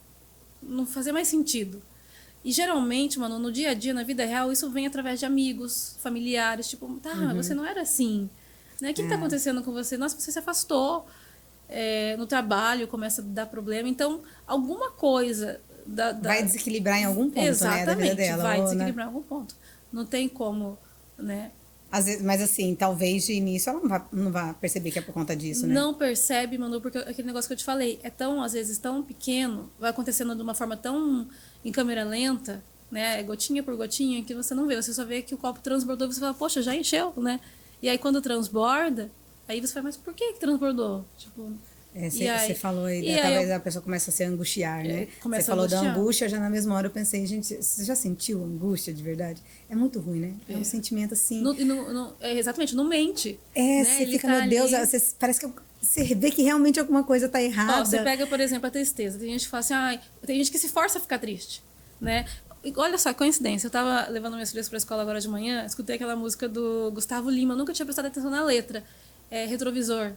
Speaker 1: não fazer mais sentido. E geralmente, mano, no dia a dia, na vida real, isso vem através de amigos, familiares, mas você não era assim, né? O que tá acontecendo com você? Nossa, você se afastou, no trabalho começa a dar problema. Então, alguma coisa
Speaker 2: vai desequilibrar em algum ponto, né, da vida dela.
Speaker 1: Vai desequilibrar em algum ponto. Não tem como, né?
Speaker 2: Às vezes, mas assim, talvez de início ela não vai perceber que é por conta disso, né?
Speaker 1: Não percebe, Manu, porque aquele negócio que eu te falei às vezes, tão pequeno, vai acontecendo de uma forma tão em câmera lenta, né? Gotinha por gotinha, que você não vê. Você só vê que o copo transbordou e você fala, poxa, já encheu, né? E aí quando transborda, aí você fala, mas por que transbordou?
Speaker 2: Você falou aí, talvez a pessoa começa a se angustiar, né? Você falou da angústia, já na mesma hora eu pensei, gente, você já sentiu angústia de verdade? É muito ruim, né? É um sentimento assim...
Speaker 1: Exatamente, não mente.
Speaker 2: Você fica, meu Deus, parece que você vê que realmente alguma coisa tá errada.
Speaker 1: Você pega, por exemplo, a tristeza. Tem gente que fala assim, tem gente que se força a ficar triste, né? Olha só, coincidência, eu tava levando minhas filhas pra escola agora de manhã, escutei aquela música do Gustavo Lima, eu nunca tinha prestado atenção na letra. Retrovisor.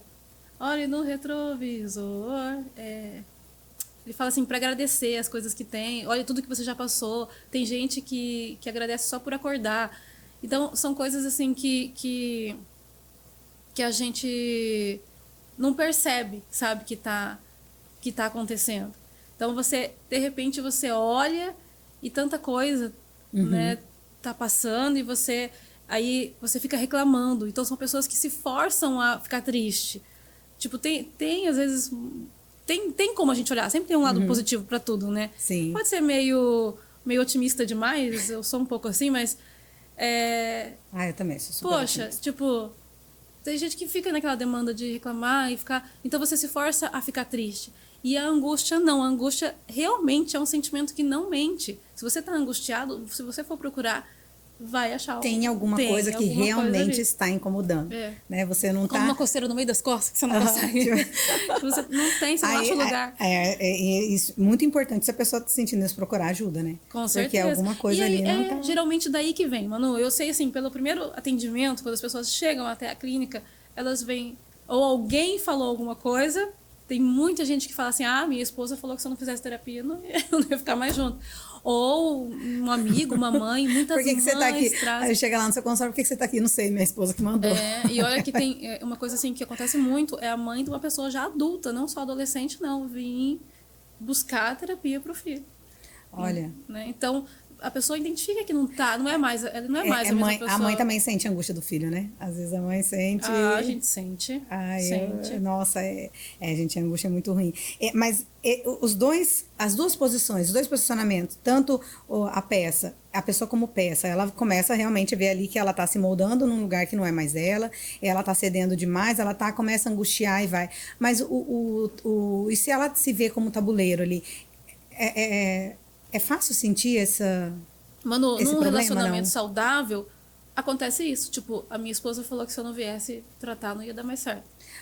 Speaker 1: Olhe no retrovisor. Ele fala assim, para agradecer as coisas que tem. Olha tudo que você já passou. Tem gente que agradece só por acordar. Então, são coisas assim que a gente não percebe, sabe, que tá acontecendo. Então, de repente, você olha e tanta coisa, né, tá passando e aí você fica reclamando. Então, são pessoas que se forçam a ficar triste. Tem às vezes... Tem como a gente olhar. Sempre tem um lado positivo para tudo, né?
Speaker 2: Sim.
Speaker 1: Pode ser meio otimista demais. Eu sou um pouco assim, mas...
Speaker 2: eu também sou super otimista.
Speaker 1: Tem gente que fica naquela demanda de reclamar e ficar... Então, você se força a ficar triste. E a angústia não. A angústia realmente é um sentimento que não mente. Se você está angustiado, se você for procurar, vai achar.
Speaker 2: Tem alguma coisa que realmente está incomodando. Né? Você não
Speaker 1: como uma coceira no meio das costas, que você não consegue. Você não tem, você não acha o lugar.
Speaker 2: Isso, muito importante, se a pessoa está sentindo isso, procurar ajuda, né?
Speaker 1: Com certeza.
Speaker 2: Porque alguma coisa ali não tá...
Speaker 1: geralmente daí que vem, Manu. Eu sei, assim, pelo primeiro atendimento, quando as pessoas chegam até a clínica, elas vêm... Ou alguém falou alguma coisa... Tem muita gente que fala assim, minha esposa falou que se eu não fizesse terapia, eu não ia ficar mais junto. Ou um amigo, uma mãe, muitas mães...
Speaker 2: Por que você tá aqui?
Speaker 1: Trazem...
Speaker 2: Aí chega lá no seu consultório, por que você tá aqui? Não sei, minha esposa que mandou.
Speaker 1: E olha que tem uma coisa assim que acontece muito, é a mãe de uma pessoa já adulta, não só adolescente, não, vir buscar a terapia pro filho.
Speaker 2: Olha...
Speaker 1: Né? Então... A pessoa identifica que não é mais a mesma pessoa.
Speaker 2: A mãe também sente a angústia do filho, né? Às vezes a mãe sente...
Speaker 1: a gente sente.
Speaker 2: Nossa, gente, a angústia é muito ruim. Mas as duas posições, os dois posicionamentos, tanto a peça, a pessoa como peça, ela começa realmente a ver ali que ela está se moldando num lugar que não é mais ela está cedendo demais, começa a angustiar e vai. Mas e se ela se vê como tabuleiro ali, é fácil sentir
Speaker 1: Manu,
Speaker 2: esse
Speaker 1: num
Speaker 2: problema,
Speaker 1: relacionamento
Speaker 2: não?
Speaker 1: saudável, acontece isso. Tipo, a minha esposa falou que se eu não viesse tratar, não ia dar mais certo.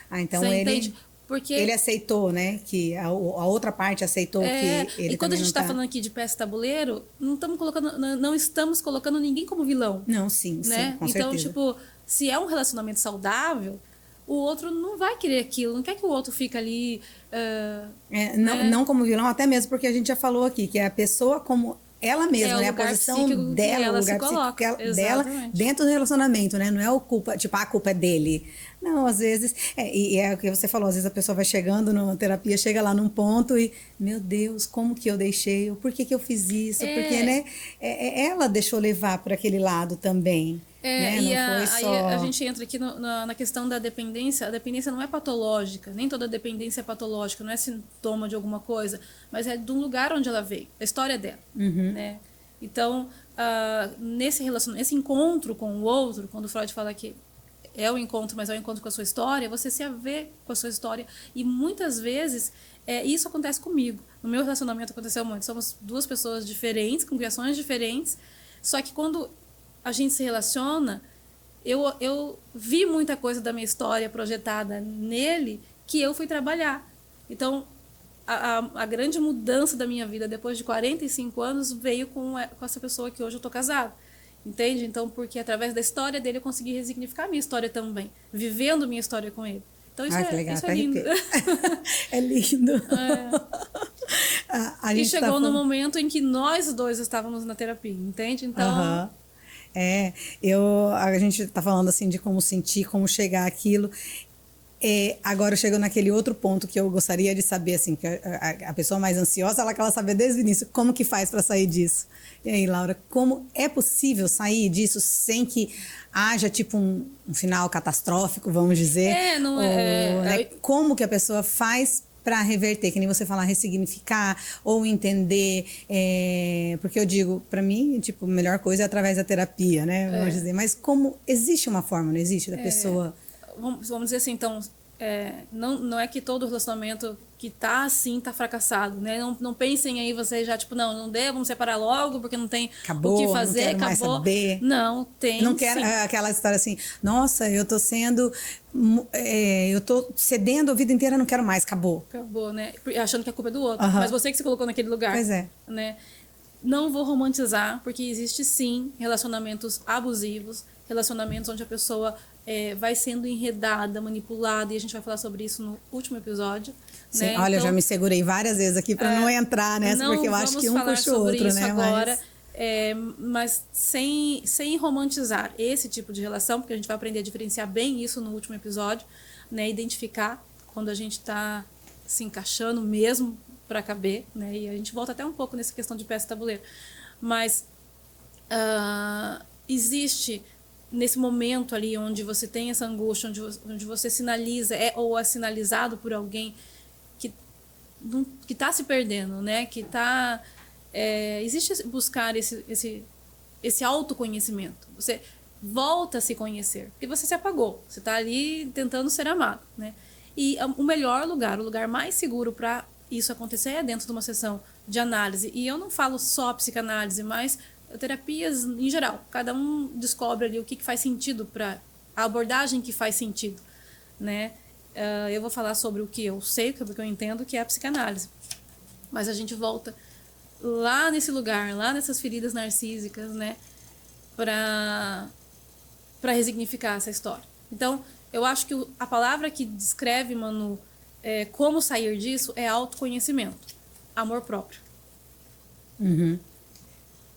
Speaker 2: Então
Speaker 1: você
Speaker 2: ele...
Speaker 1: entende? Porque...
Speaker 2: Ele aceitou, né? Que a outra parte aceitou que ele.
Speaker 1: E quando a gente está falando aqui de peça tabuleiro, não estamos colocando ninguém como vilão.
Speaker 2: Não, sim,
Speaker 1: né?
Speaker 2: sim, com
Speaker 1: então,
Speaker 2: certeza.
Speaker 1: tipo, se é um relacionamento saudável, o outro não vai querer aquilo, não quer que o outro fique ali...
Speaker 2: não como vilão, até mesmo porque a gente já falou aqui, que é a pessoa como ela mesma, né? A posição dela, o lugar psíquico dela dentro do relacionamento, né? Não é a culpa é dele. Não, às vezes... E é o que você falou, às vezes a pessoa vai chegando numa terapia, chega lá num ponto e... Meu Deus, como que eu deixei? Por que eu fiz isso? Porque, né? Ela deixou levar para aquele lado também. Né?
Speaker 1: Não foi só... Aí a gente entra aqui na questão da dependência. A dependência não é patológica, nem toda dependência é patológica, não é sintoma de alguma coisa, mas é de um lugar onde ela veio, da história dela. Né? Então, nesse encontro com o outro, quando o Freud fala que é o encontro, mas é o encontro com a sua história, você se vê com a sua história. E muitas vezes isso acontece comigo. No meu relacionamento aconteceu muito. Somos duas pessoas diferentes, com criações diferentes, só que quando a gente se relaciona, eu vi muita coisa da minha história projetada nele que eu fui trabalhar. Então, a grande mudança da minha vida depois de 45 anos veio com essa pessoa que hoje eu estou casada. Entende? Então, porque através da história dele eu consegui resignificar a minha história também, vivendo minha história com ele. Então, isso é lindo.
Speaker 2: É lindo.
Speaker 1: E chegou no momento em que nós dois estávamos na terapia, entende? Então...
Speaker 2: A gente está falando assim de como sentir, como chegar àquilo. Agora eu chego naquele outro ponto que eu gostaria de saber, assim, que a pessoa mais ansiosa, ela quer saber desde o início como que faz para sair disso. E aí, Laura, como é possível sair disso sem que haja tipo um final catastrófico, vamos dizer? Né? Como que a pessoa faz para reverter, que nem você falar, ressignificar ou entender, porque eu digo, para mim, tipo, a melhor coisa é através da terapia, né? Vamos dizer, mas como existe uma forma, não existe, da pessoa...
Speaker 1: Vamos dizer assim, então, não é que todo relacionamento que tá assim tá fracassado, né? Não pensem aí vocês já, tipo, não dê, vamos separar logo, porque não tem o que fazer,
Speaker 2: não quero mais saber.
Speaker 1: Não, tem
Speaker 2: Não quero aquela história assim, nossa, eu tô cedendo a vida inteira, não quero mais, acabou.
Speaker 1: Acabou, né? Achando que a culpa é do outro. Mas você que se colocou naquele lugar.
Speaker 2: Pois é.
Speaker 1: Né? Não vou romantizar, porque existe sim relacionamentos abusivos, relacionamentos onde a pessoa vai sendo enredada, manipulada, e a gente vai falar sobre isso no último episódio.
Speaker 2: Sim,
Speaker 1: né?
Speaker 2: olha, eu já me segurei várias vezes aqui para não entrar nessa, porque eu acho que um puxa o outro, né?
Speaker 1: Agora, mas sem romantizar esse tipo de relação, porque a gente vai aprender a diferenciar bem isso no último episódio, né? Identificar quando a gente está se encaixando mesmo para caber, né? E a gente volta até um pouco nessa questão de peça e tabuleiro. Mas existe nesse momento ali onde você tem essa angústia, onde você sinaliza, ou é sinalizado por alguém que está se perdendo, né? Que está... existe buscar esse autoconhecimento. Você volta a se conhecer, porque você se apagou. Você está ali tentando ser amado, né? E o melhor lugar, o lugar mais seguro para isso acontecer dentro de uma sessão de análise. E eu não falo só psicanálise, mas terapias em geral. Cada um descobre ali o que faz sentido para a abordagem que faz sentido, né? Eu vou falar sobre o que eu sei, porque eu entendo que é a psicanálise. Mas a gente volta lá nesse lugar, lá nessas feridas narcísicas, né? Para resignificar essa história. Então, eu acho que a palavra que descreve, Manu, como sair disso é autoconhecimento, amor próprio.
Speaker 2: Uhum.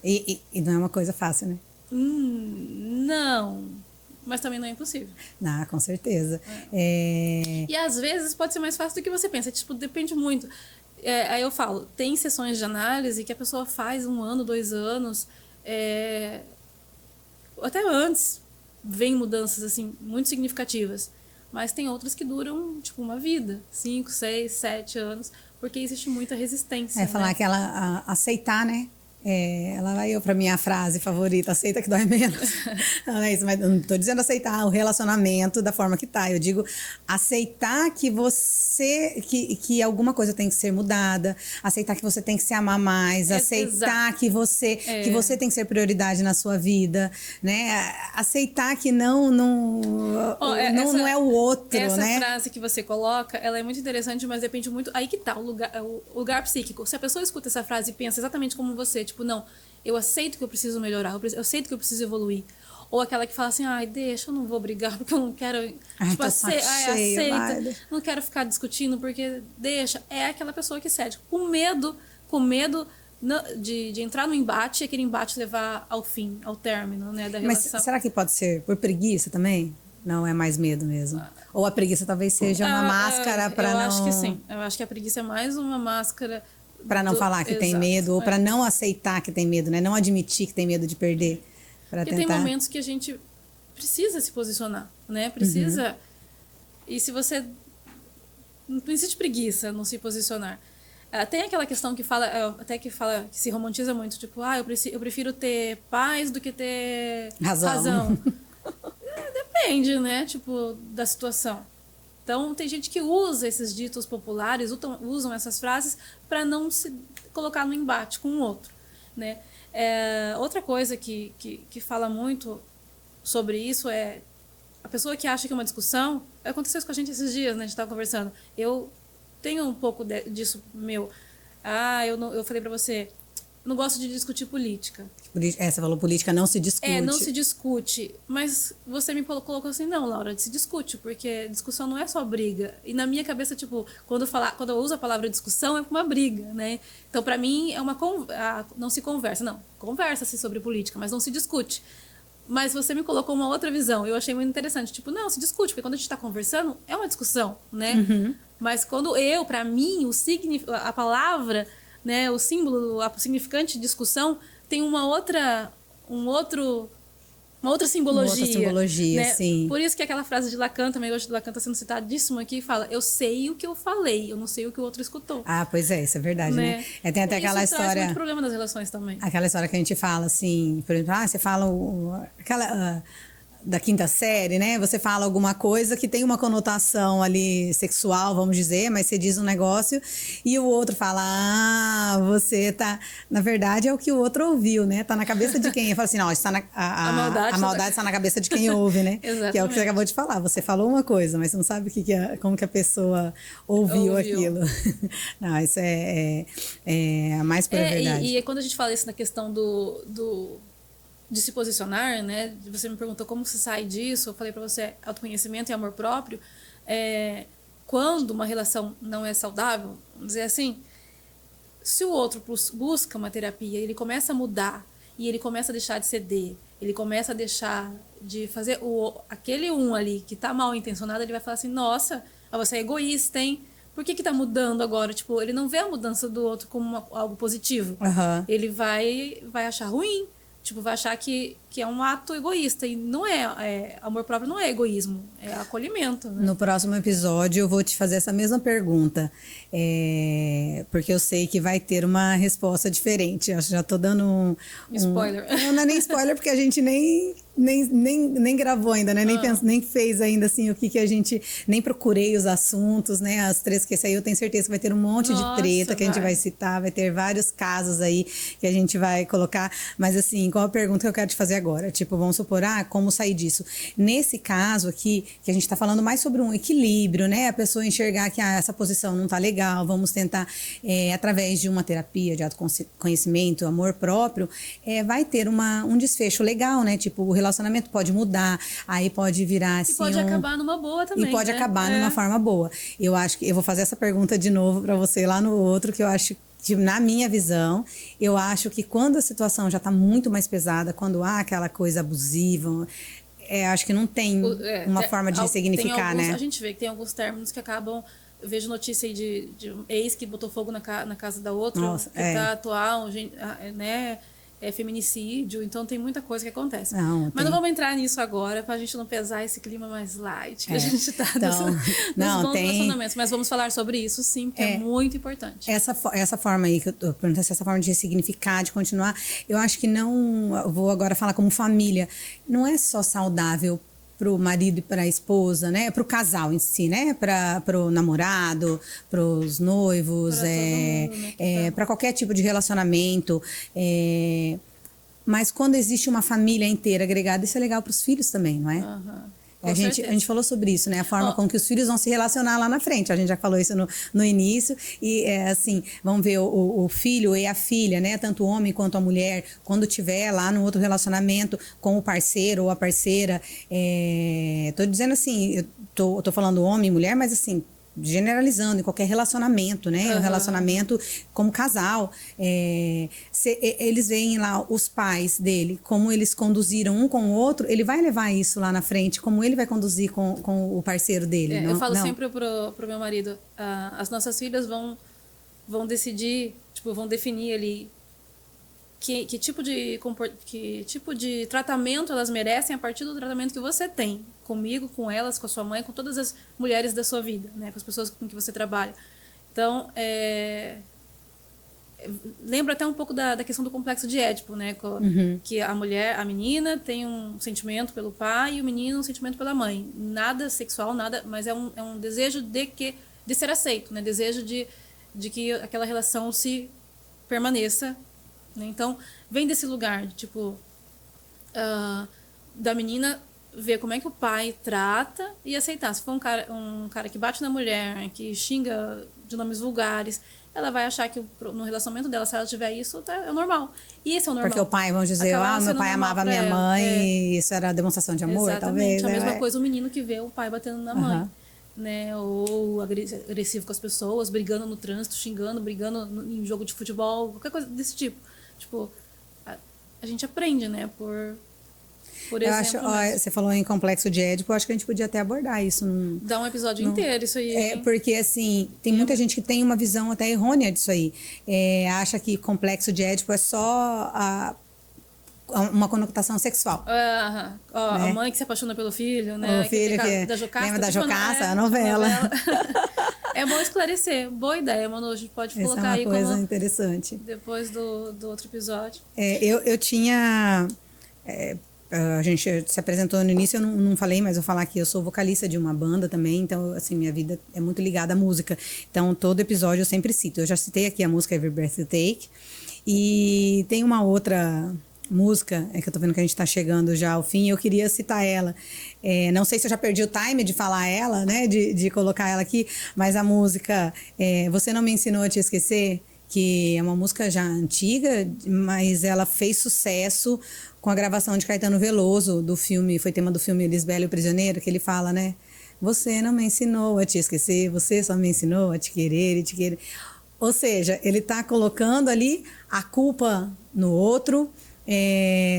Speaker 2: E não é uma coisa fácil, né?
Speaker 1: Não, mas também não é impossível.
Speaker 2: Não, com certeza.
Speaker 1: E às vezes pode ser mais fácil do que você pensa, tipo, depende muito. Aí eu falo, tem sessões de análise que a pessoa faz 1 ano, 2 anos, até antes, vem mudanças assim muito significativas. Mas tem outras que duram, tipo, uma vida. 5, 6, 7 anos. Porque existe muita resistência.
Speaker 2: Falar
Speaker 1: né?
Speaker 2: que ela aceitar, né? Ela vai para minha frase favorita, aceita que dói menos. Não é isso, mas não estou dizendo aceitar o relacionamento da forma que tá. Eu digo aceitar que que alguma coisa tem que ser mudada, aceitar que você tem que se amar mais, aceitar que você tem que ser prioridade na sua vida, né? Aceitar que não é o outro,
Speaker 1: essa
Speaker 2: né?
Speaker 1: Essa frase que você coloca, ela é muito interessante, mas depende muito. Aí que tá o lugar psíquico. Se a pessoa escuta essa frase e pensa exatamente como você, tipo, não, eu aceito que eu preciso melhorar, eu aceito que eu preciso evoluir. Ou aquela que fala assim, deixa, eu não vou brigar porque eu não quero, tipo, aceita, não quero ficar discutindo porque deixa. É aquela pessoa que cede, com medo de entrar no embate e aquele embate levar ao fim, ao término, né, da relação.
Speaker 2: Mas será que pode ser por preguiça também? Não, é mais medo mesmo. Ou a preguiça talvez seja uma máscara para não...
Speaker 1: Eu acho que sim. Eu acho que a preguiça é mais uma máscara...
Speaker 2: Para não falar que tem medo, ou para não aceitar que tem medo, né? Não admitir que tem medo de perder.
Speaker 1: Porque tem momentos que a gente precisa se posicionar, né? Precisa... E se você... Não existe preguiça não se posicionar. Tem aquela questão que fala, que se romantiza muito, tipo, eu prefiro ter paz do que ter razão. Depende, né? Tipo, da situação. Então, tem gente que usa esses ditos populares, usam essas frases para não se colocar no embate com o outro, né? Outra coisa que fala muito sobre isso é a pessoa que acha que é uma discussão. Aconteceu isso com a gente esses dias, né? A gente estava conversando. Eu tenho um pouco disso meu. Eu falei para você, não gosto de discutir política.
Speaker 2: Você falou política não se discute.
Speaker 1: Não se discute. Mas você me colocou assim, não, Laura, se discute, porque discussão não é só briga. E na minha cabeça, tipo, quando eu uso a palavra discussão, é uma briga, né? Então, para mim, não se conversa. Não, conversa-se sobre política, mas não se discute. Mas você me colocou uma outra visão. Eu achei muito interessante. Tipo, não, se discute, porque quando a gente está conversando, é uma discussão, né? Uhum. Mas quando para mim, a palavra, né, o símbolo, a significante discussão tem uma outra simbologia, né?
Speaker 2: Sim.
Speaker 1: Por isso que aquela frase de Lacan, também hoje de Lacan está sendo citadíssimo aqui, fala, eu sei o que eu falei, eu não sei o que o outro escutou.
Speaker 2: Pois é, isso é verdade, né? Tem até aquela história... Isso traz muito
Speaker 1: problema nas relações também.
Speaker 2: Aquela história que a gente fala, assim, por exemplo, você fala da quinta série, né? Você fala alguma coisa que tem uma conotação ali sexual, vamos dizer, mas você diz um negócio e o outro fala, você tá... Na verdade, é o que o outro ouviu, né? Tá na cabeça de quem? Fala assim, não, está a maldade está na cabeça de quem ouve, né?
Speaker 1: Exatamente.
Speaker 2: Que é o que você acabou de falar. Você falou uma coisa, mas você não sabe como que a pessoa ouviu aquilo. Não, isso é a mais pura verdade.
Speaker 1: E quando a gente fala isso na questão de se posicionar, né? Você me perguntou como se sai disso. Eu falei para você, autoconhecimento e amor próprio. Quando uma relação não é saudável, vamos dizer assim, se o outro busca uma terapia, ele começa a mudar e ele começa a deixar de ceder, ele começa a deixar de fazer aquele ali que tá mal intencionado, ele vai falar assim, nossa, você é egoísta, hein? Por que tá mudando agora? Tipo, ele não vê a mudança do outro como algo positivo.
Speaker 2: Uhum.
Speaker 1: Ele vai achar ruim. Tipo, vai achar que que é um ato egoísta. E não amor próprio não é egoísmo, é acolhimento. Né?
Speaker 2: No próximo episódio eu vou te fazer essa mesma pergunta, porque eu sei que vai ter uma resposta diferente. Eu já tô dando um
Speaker 1: spoiler.
Speaker 2: Não é nem spoiler, porque a gente nem gravou ainda, né? Nem fez ainda assim o que a gente... Nem procurei os assuntos, né? As três que saiu, eu tenho certeza que vai ter um monte de treta que a gente vai citar, vai ter vários casos aí que a gente vai colocar. Mas assim, qual a pergunta que eu quero te fazer agora? Tipo, vamos supor, como sair disso? Nesse caso aqui, que a gente tá falando mais sobre um equilíbrio, né? A pessoa enxergar que essa posição não tá legal, vamos tentar, através de uma terapia de autoconhecimento, amor próprio, vai ter um desfecho legal, né? Tipo, o relacionamento pode mudar, aí pode virar assim...
Speaker 1: E pode acabar numa boa também,
Speaker 2: E pode
Speaker 1: né?
Speaker 2: acabar numa forma boa. Eu acho que... Eu vou fazer essa pergunta de novo para você lá no outro, que eu acho que, na minha visão, eu acho que quando a situação já está muito mais pesada, quando há aquela coisa abusiva, acho que não tem uma forma de ressignificar, né?
Speaker 1: A gente vê que tem alguns términos que acabam... Eu vejo notícia aí de um ex que botou fogo na casa da outra,
Speaker 2: Nossa,
Speaker 1: que tá atual, né? Feminicídio, então tem muita coisa que acontece. Mas não vamos entrar nisso agora, pra gente não pesar esse clima mais light que a gente tá nos bons relacionamentos. Mas vamos falar sobre isso sim, que é muito importante.
Speaker 2: Essa forma aí, que eu tô perguntando, essa forma de ressignificar, de continuar, eu acho que não... Eu vou agora falar como família. Não é só saudável para o marido e para a esposa, né? Para o casal em si, né? Para o namorado, para os noivos, para qualquer tipo de relacionamento. Mas quando existe uma família inteira agregada, isso é legal para os filhos também, não é? A gente falou sobre isso, né? A forma com que os filhos vão se relacionar lá na frente. A gente já falou isso no início. E, assim, vamos ver o filho e a filha, né? Tanto o homem quanto a mulher, quando tiver lá no outro relacionamento com o parceiro ou a parceira. Tô dizendo assim, eu tô falando homem e mulher, mas assim... generalizando em qualquer relacionamento, né? Um relacionamento como casal. Eles veem lá os pais dele, como eles conduziram um com o outro, ele vai levar isso lá na frente, como ele vai conduzir com o parceiro dele.
Speaker 1: Eu falo sempre pro meu marido, as nossas filhas vão decidir, tipo, vão definir ali que tipo de tratamento elas merecem a partir do tratamento que você tem comigo, com elas, com a sua mãe, com todas as mulheres da sua vida, né, com as pessoas com que você trabalha. Então, lembra até um pouco da questão do complexo de Édipo, né, que a menina tem um sentimento pelo pai e o menino um sentimento pela mãe. Nada sexual, nada, mas é um desejo de ser aceito, né, desejo de que aquela relação se permaneça. Então, vem desse lugar, tipo, da menina ver como é que o pai trata e aceitar. Se for um cara que bate na mulher, que xinga de nomes vulgares, ela vai achar que no relacionamento dela, se ela tiver isso, é normal. E esse é o normal.
Speaker 2: Porque o pai, vamos dizer, meu pai amava minha mãe, e isso era demonstração de amor,
Speaker 1: exatamente,
Speaker 2: talvez.
Speaker 1: A mesma coisa o menino que vê o pai batendo na mãe. Né, ou agressivo com as pessoas, brigando no trânsito, xingando, brigando em jogo de futebol, qualquer coisa desse tipo. Tipo, a gente aprende, né, por exemplo.
Speaker 2: Você falou em complexo de Édipo, eu acho que a gente podia até abordar isso.
Speaker 1: Dá um episódio inteiro, isso aí.
Speaker 2: Porque, assim, tem muita gente que tem uma visão até errônea disso aí. Acha que complexo de Édipo é só uma conotação sexual.
Speaker 1: Né? A mãe que se apaixona pelo filho, né?
Speaker 2: O filho
Speaker 1: da Jocasta.
Speaker 2: Lembra da Jocasta, a novela.
Speaker 1: É bom esclarecer. Boa ideia, Manu. A gente pode colocar aí
Speaker 2: como... é uma coisa
Speaker 1: como...
Speaker 2: interessante.
Speaker 1: Depois do outro episódio.
Speaker 2: Eu tinha... a gente se apresentou no início, eu não falei, mas eu vou falar que eu sou vocalista de uma banda também, então, assim, minha vida é muito ligada à música. Então, todo episódio eu sempre cito. Eu já citei aqui a música Every Breath You Take. E tem uma outra... música, que eu tô vendo que a gente tá chegando já ao fim, eu queria citar ela. Não sei se eu já perdi o time de falar ela, né, de colocar ela aqui, mas a música Você Não Me Ensinou a Te Esquecer, que é uma música já antiga, mas ela fez sucesso com a gravação de Caetano Veloso, do filme, foi tema do filme Lisbela e o Prisioneiro, que ele fala, né, você não me ensinou a te esquecer, você só me ensinou a te querer e te querer. Ou seja, ele tá colocando ali a culpa no outro,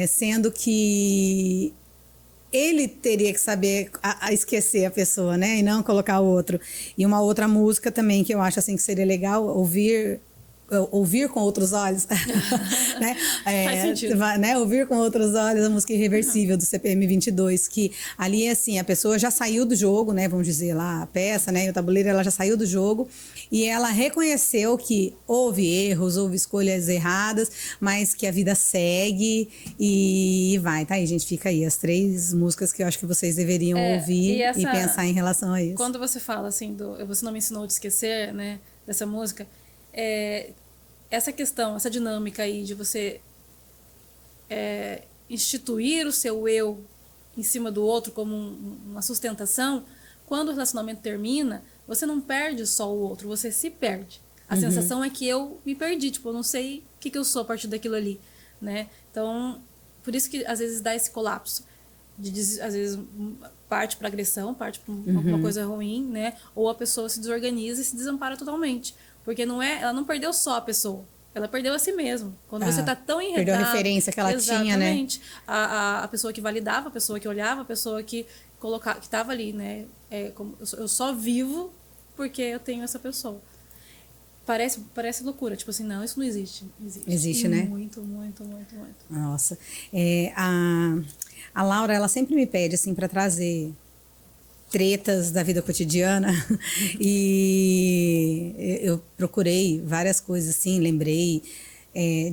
Speaker 2: sendo que ele teria que saber esquecer a pessoa, né? E não colocar o outro. E uma outra música também que eu acho assim que seria legal ouvir Ouvir com outros olhos, né?
Speaker 1: Faz sentido.
Speaker 2: Né? Ouvir com outros olhos a música Irreversível do CPM 22, que ali assim, a pessoa já saiu do jogo, né? Vamos dizer lá, a peça, né? E o tabuleiro, ela já saiu do jogo e ela reconheceu que houve erros, houve escolhas erradas, mas que a vida segue e vai, tá aí, gente, fica aí as 3 músicas que eu acho que vocês deveriam ouvir e pensar em relação a isso.
Speaker 1: Quando você fala assim, Você Não Me Ensinou a Te Esquecer, né? Dessa música, essa questão, essa dinâmica aí de você instituir o seu eu em cima do outro como uma sustentação, quando o relacionamento termina, você não perde só o outro, você se perde. A sensação é que eu me perdi, tipo, eu não sei o que eu sou a partir daquilo ali, né? Então, por isso que às vezes dá esse colapso. Às vezes parte para agressão, parte para alguma coisa ruim, né? Ou a pessoa se desorganiza e se desampara totalmente. Porque ela não perdeu só a pessoa, ela perdeu a si mesma. Quando você está tão enredado... Perdeu
Speaker 2: a referência que ela tinha, né?
Speaker 1: Exatamente. A pessoa que validava, a pessoa que olhava, a pessoa que estava ali, né? Eu só vivo porque eu tenho essa pessoa. Parece loucura, tipo assim, não, isso não existe.
Speaker 2: Existe, né?
Speaker 1: Muito, muito, muito, muito.
Speaker 2: Nossa. A Laura, ela sempre me pede, assim, para trazer tretas da vida cotidiana e eu procurei várias coisas, assim, lembrei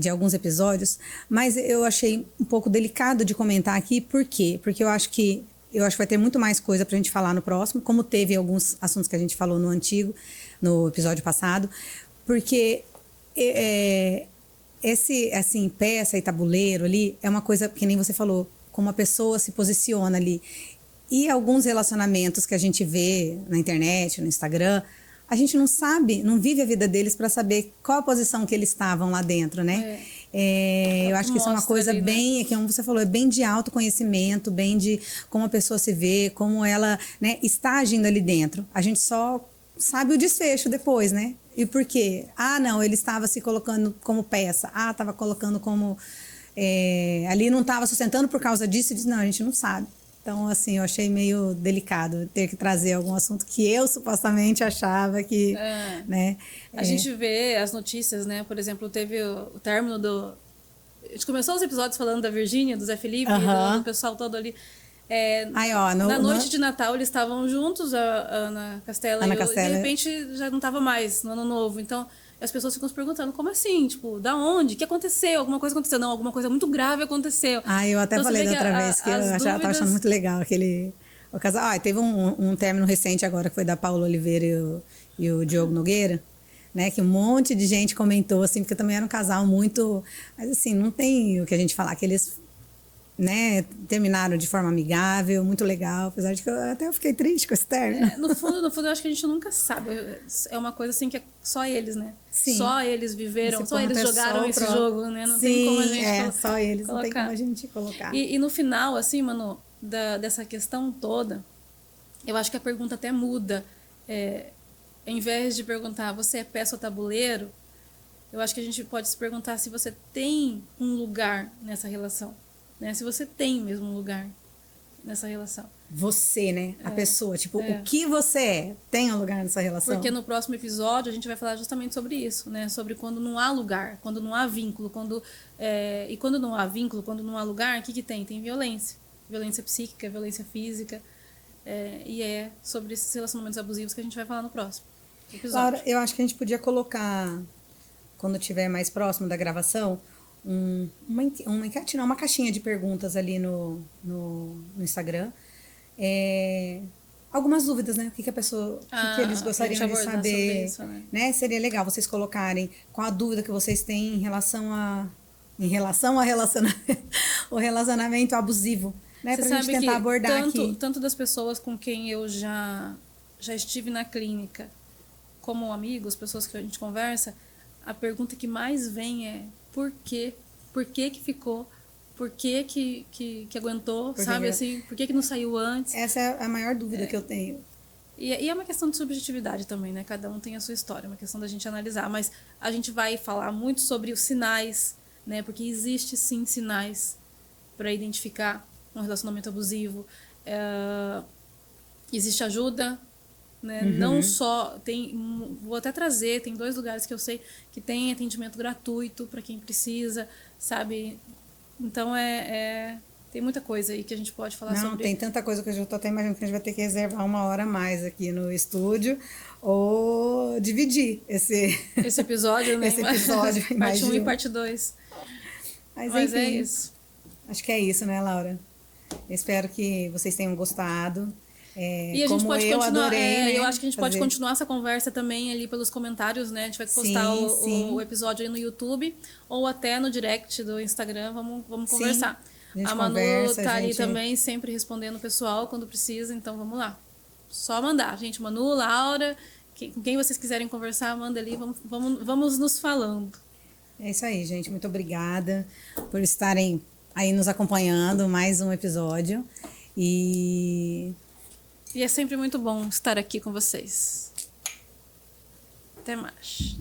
Speaker 2: de alguns episódios, mas eu achei um pouco delicado de comentar aqui, por quê? Porque eu acho que vai ter muito mais coisa pra gente falar no próximo, como teve alguns assuntos que a gente falou no episódio passado, porque esse, assim, peça e tabuleiro ali é uma coisa que nem você falou, como a pessoa se posiciona ali. E alguns relacionamentos que a gente vê na internet, no Instagram, a gente não sabe, não vive a vida deles para saber qual a posição que eles estavam lá dentro, né? Eu acho que isso é uma coisa ali, bem, né? Como você falou, é bem de autoconhecimento, bem de como a pessoa se vê, como ela, né, está agindo ali dentro. A gente só sabe o desfecho depois, né? E por quê? Não, ele estava se colocando como peça. Estava colocando como... ali não estava sustentando por causa disso. Não, a gente não sabe. Então, assim, eu achei meio delicado ter que trazer algum assunto que eu supostamente achava que, né?
Speaker 1: A gente vê as notícias, né? Por exemplo, teve o término do... A gente começou os episódios falando da Virgínia, do Zé Felipe, do pessoal todo ali. Na noite de Natal, eles estavam juntos, a Ana Castela e eu, de repente já não estava mais no Ano Novo. Então, as pessoas ficam se perguntando, como assim? Tipo, da onde? O que aconteceu? Alguma coisa aconteceu? Não, alguma coisa muito grave aconteceu.
Speaker 2: Eu até falei da outra vez que eu estava achando muito legal o casal. Teve um término recente agora, que foi da Paula Oliveira e o Diogo Nogueira, né? Que um monte de gente comentou, assim, porque também era um casal muito... Mas, assim, não tem o que a gente falar, que eles... né, terminaram de forma amigável, muito legal, apesar de que eu fiquei triste com esse término.
Speaker 1: No fundo, eu acho que a gente nunca sabe. É uma coisa assim que é só eles, né?
Speaker 2: Sim.
Speaker 1: Só eles viveram, só eles jogaram esse jogo, né? Não tem como a gente
Speaker 2: só eles, colocar. Não tem como a gente colocar.
Speaker 1: E no final, assim, Manu, dessa questão toda, eu acho que a pergunta até muda. Em vez de perguntar, você é peça ou tabuleiro, eu acho que a gente pode se perguntar se você tem um lugar nessa relação. Né? Se você tem mesmo um lugar nessa relação.
Speaker 2: Você, né? A pessoa. Tipo, o que você tem um lugar nessa relação.
Speaker 1: Porque no próximo episódio a gente vai falar justamente sobre isso, né? Sobre quando não há lugar, quando não há vínculo. E quando não há vínculo, quando não há lugar, o que tem? Tem violência. Violência psíquica, violência física. E é sobre esses relacionamentos abusivos que a gente vai falar no próximo episódio.
Speaker 2: Laura, eu acho que a gente podia colocar, quando estiver mais próximo da gravação... uma caixinha de perguntas ali no Instagram. Algumas dúvidas, né? O que a pessoa, que eles gostariam de saber, isso, né? Seria legal vocês colocarem qual a dúvida que vocês têm em relação a o relacionamento abusivo, né? Pra gente tentar abordar aqui.
Speaker 1: Tanto das pessoas com quem eu já estive na clínica, como amigos, pessoas que a gente conversa, a pergunta que mais vem é: por quê? Por que ficou? Por que aguentou? Sabe assim? Por que não saiu antes?
Speaker 2: Essa é a maior dúvida que eu tenho.
Speaker 1: E é uma questão de subjetividade também, né? Cada um tem a sua história, é uma questão da gente analisar. Mas a gente vai falar muito sobre os sinais, né? Porque existe sim sinais para identificar um relacionamento abusivo. Existe ajuda, né? Não só vou até trazer, tem 2 lugares que eu sei que tem atendimento gratuito para quem precisa, sabe? Então tem muita coisa aí que a gente pode falar sobre.
Speaker 2: Não, tem tanta coisa que eu já estou até imaginando que a gente vai ter que reservar 1 hora a mais aqui no estúdio ou dividir esse
Speaker 1: episódio, né?
Speaker 2: esse episódio em mais
Speaker 1: parte 1
Speaker 2: de
Speaker 1: e parte 2.
Speaker 2: Mas
Speaker 1: Mas
Speaker 2: enfim,
Speaker 1: é isso.
Speaker 2: Acho que é isso, né, Laura? Eu espero que vocês tenham gostado.
Speaker 1: E a gente
Speaker 2: como
Speaker 1: pode
Speaker 2: eu
Speaker 1: continuar.
Speaker 2: adorei, né,
Speaker 1: Eu acho que a gente pode
Speaker 2: fazer.
Speaker 1: continuar essa conversa também ali pelos comentários, né? A gente vai postar
Speaker 2: Sim.
Speaker 1: o episódio aí no YouTube ou até no direct do Instagram. Vamos
Speaker 2: Sim,
Speaker 1: conversar.
Speaker 2: a gente
Speaker 1: Manu
Speaker 2: conversa,
Speaker 1: tá
Speaker 2: a
Speaker 1: ali
Speaker 2: gente-
Speaker 1: também, sempre respondendo o pessoal quando precisa, então vamos lá. Só mandar, gente. Manu, Laura, com quem vocês quiserem conversar, manda ali, vamos nos falando.
Speaker 2: É isso aí, gente. Muito obrigada por estarem aí nos acompanhando, mais um episódio. E
Speaker 1: E é sempre muito bom estar aqui com vocês. Até mais.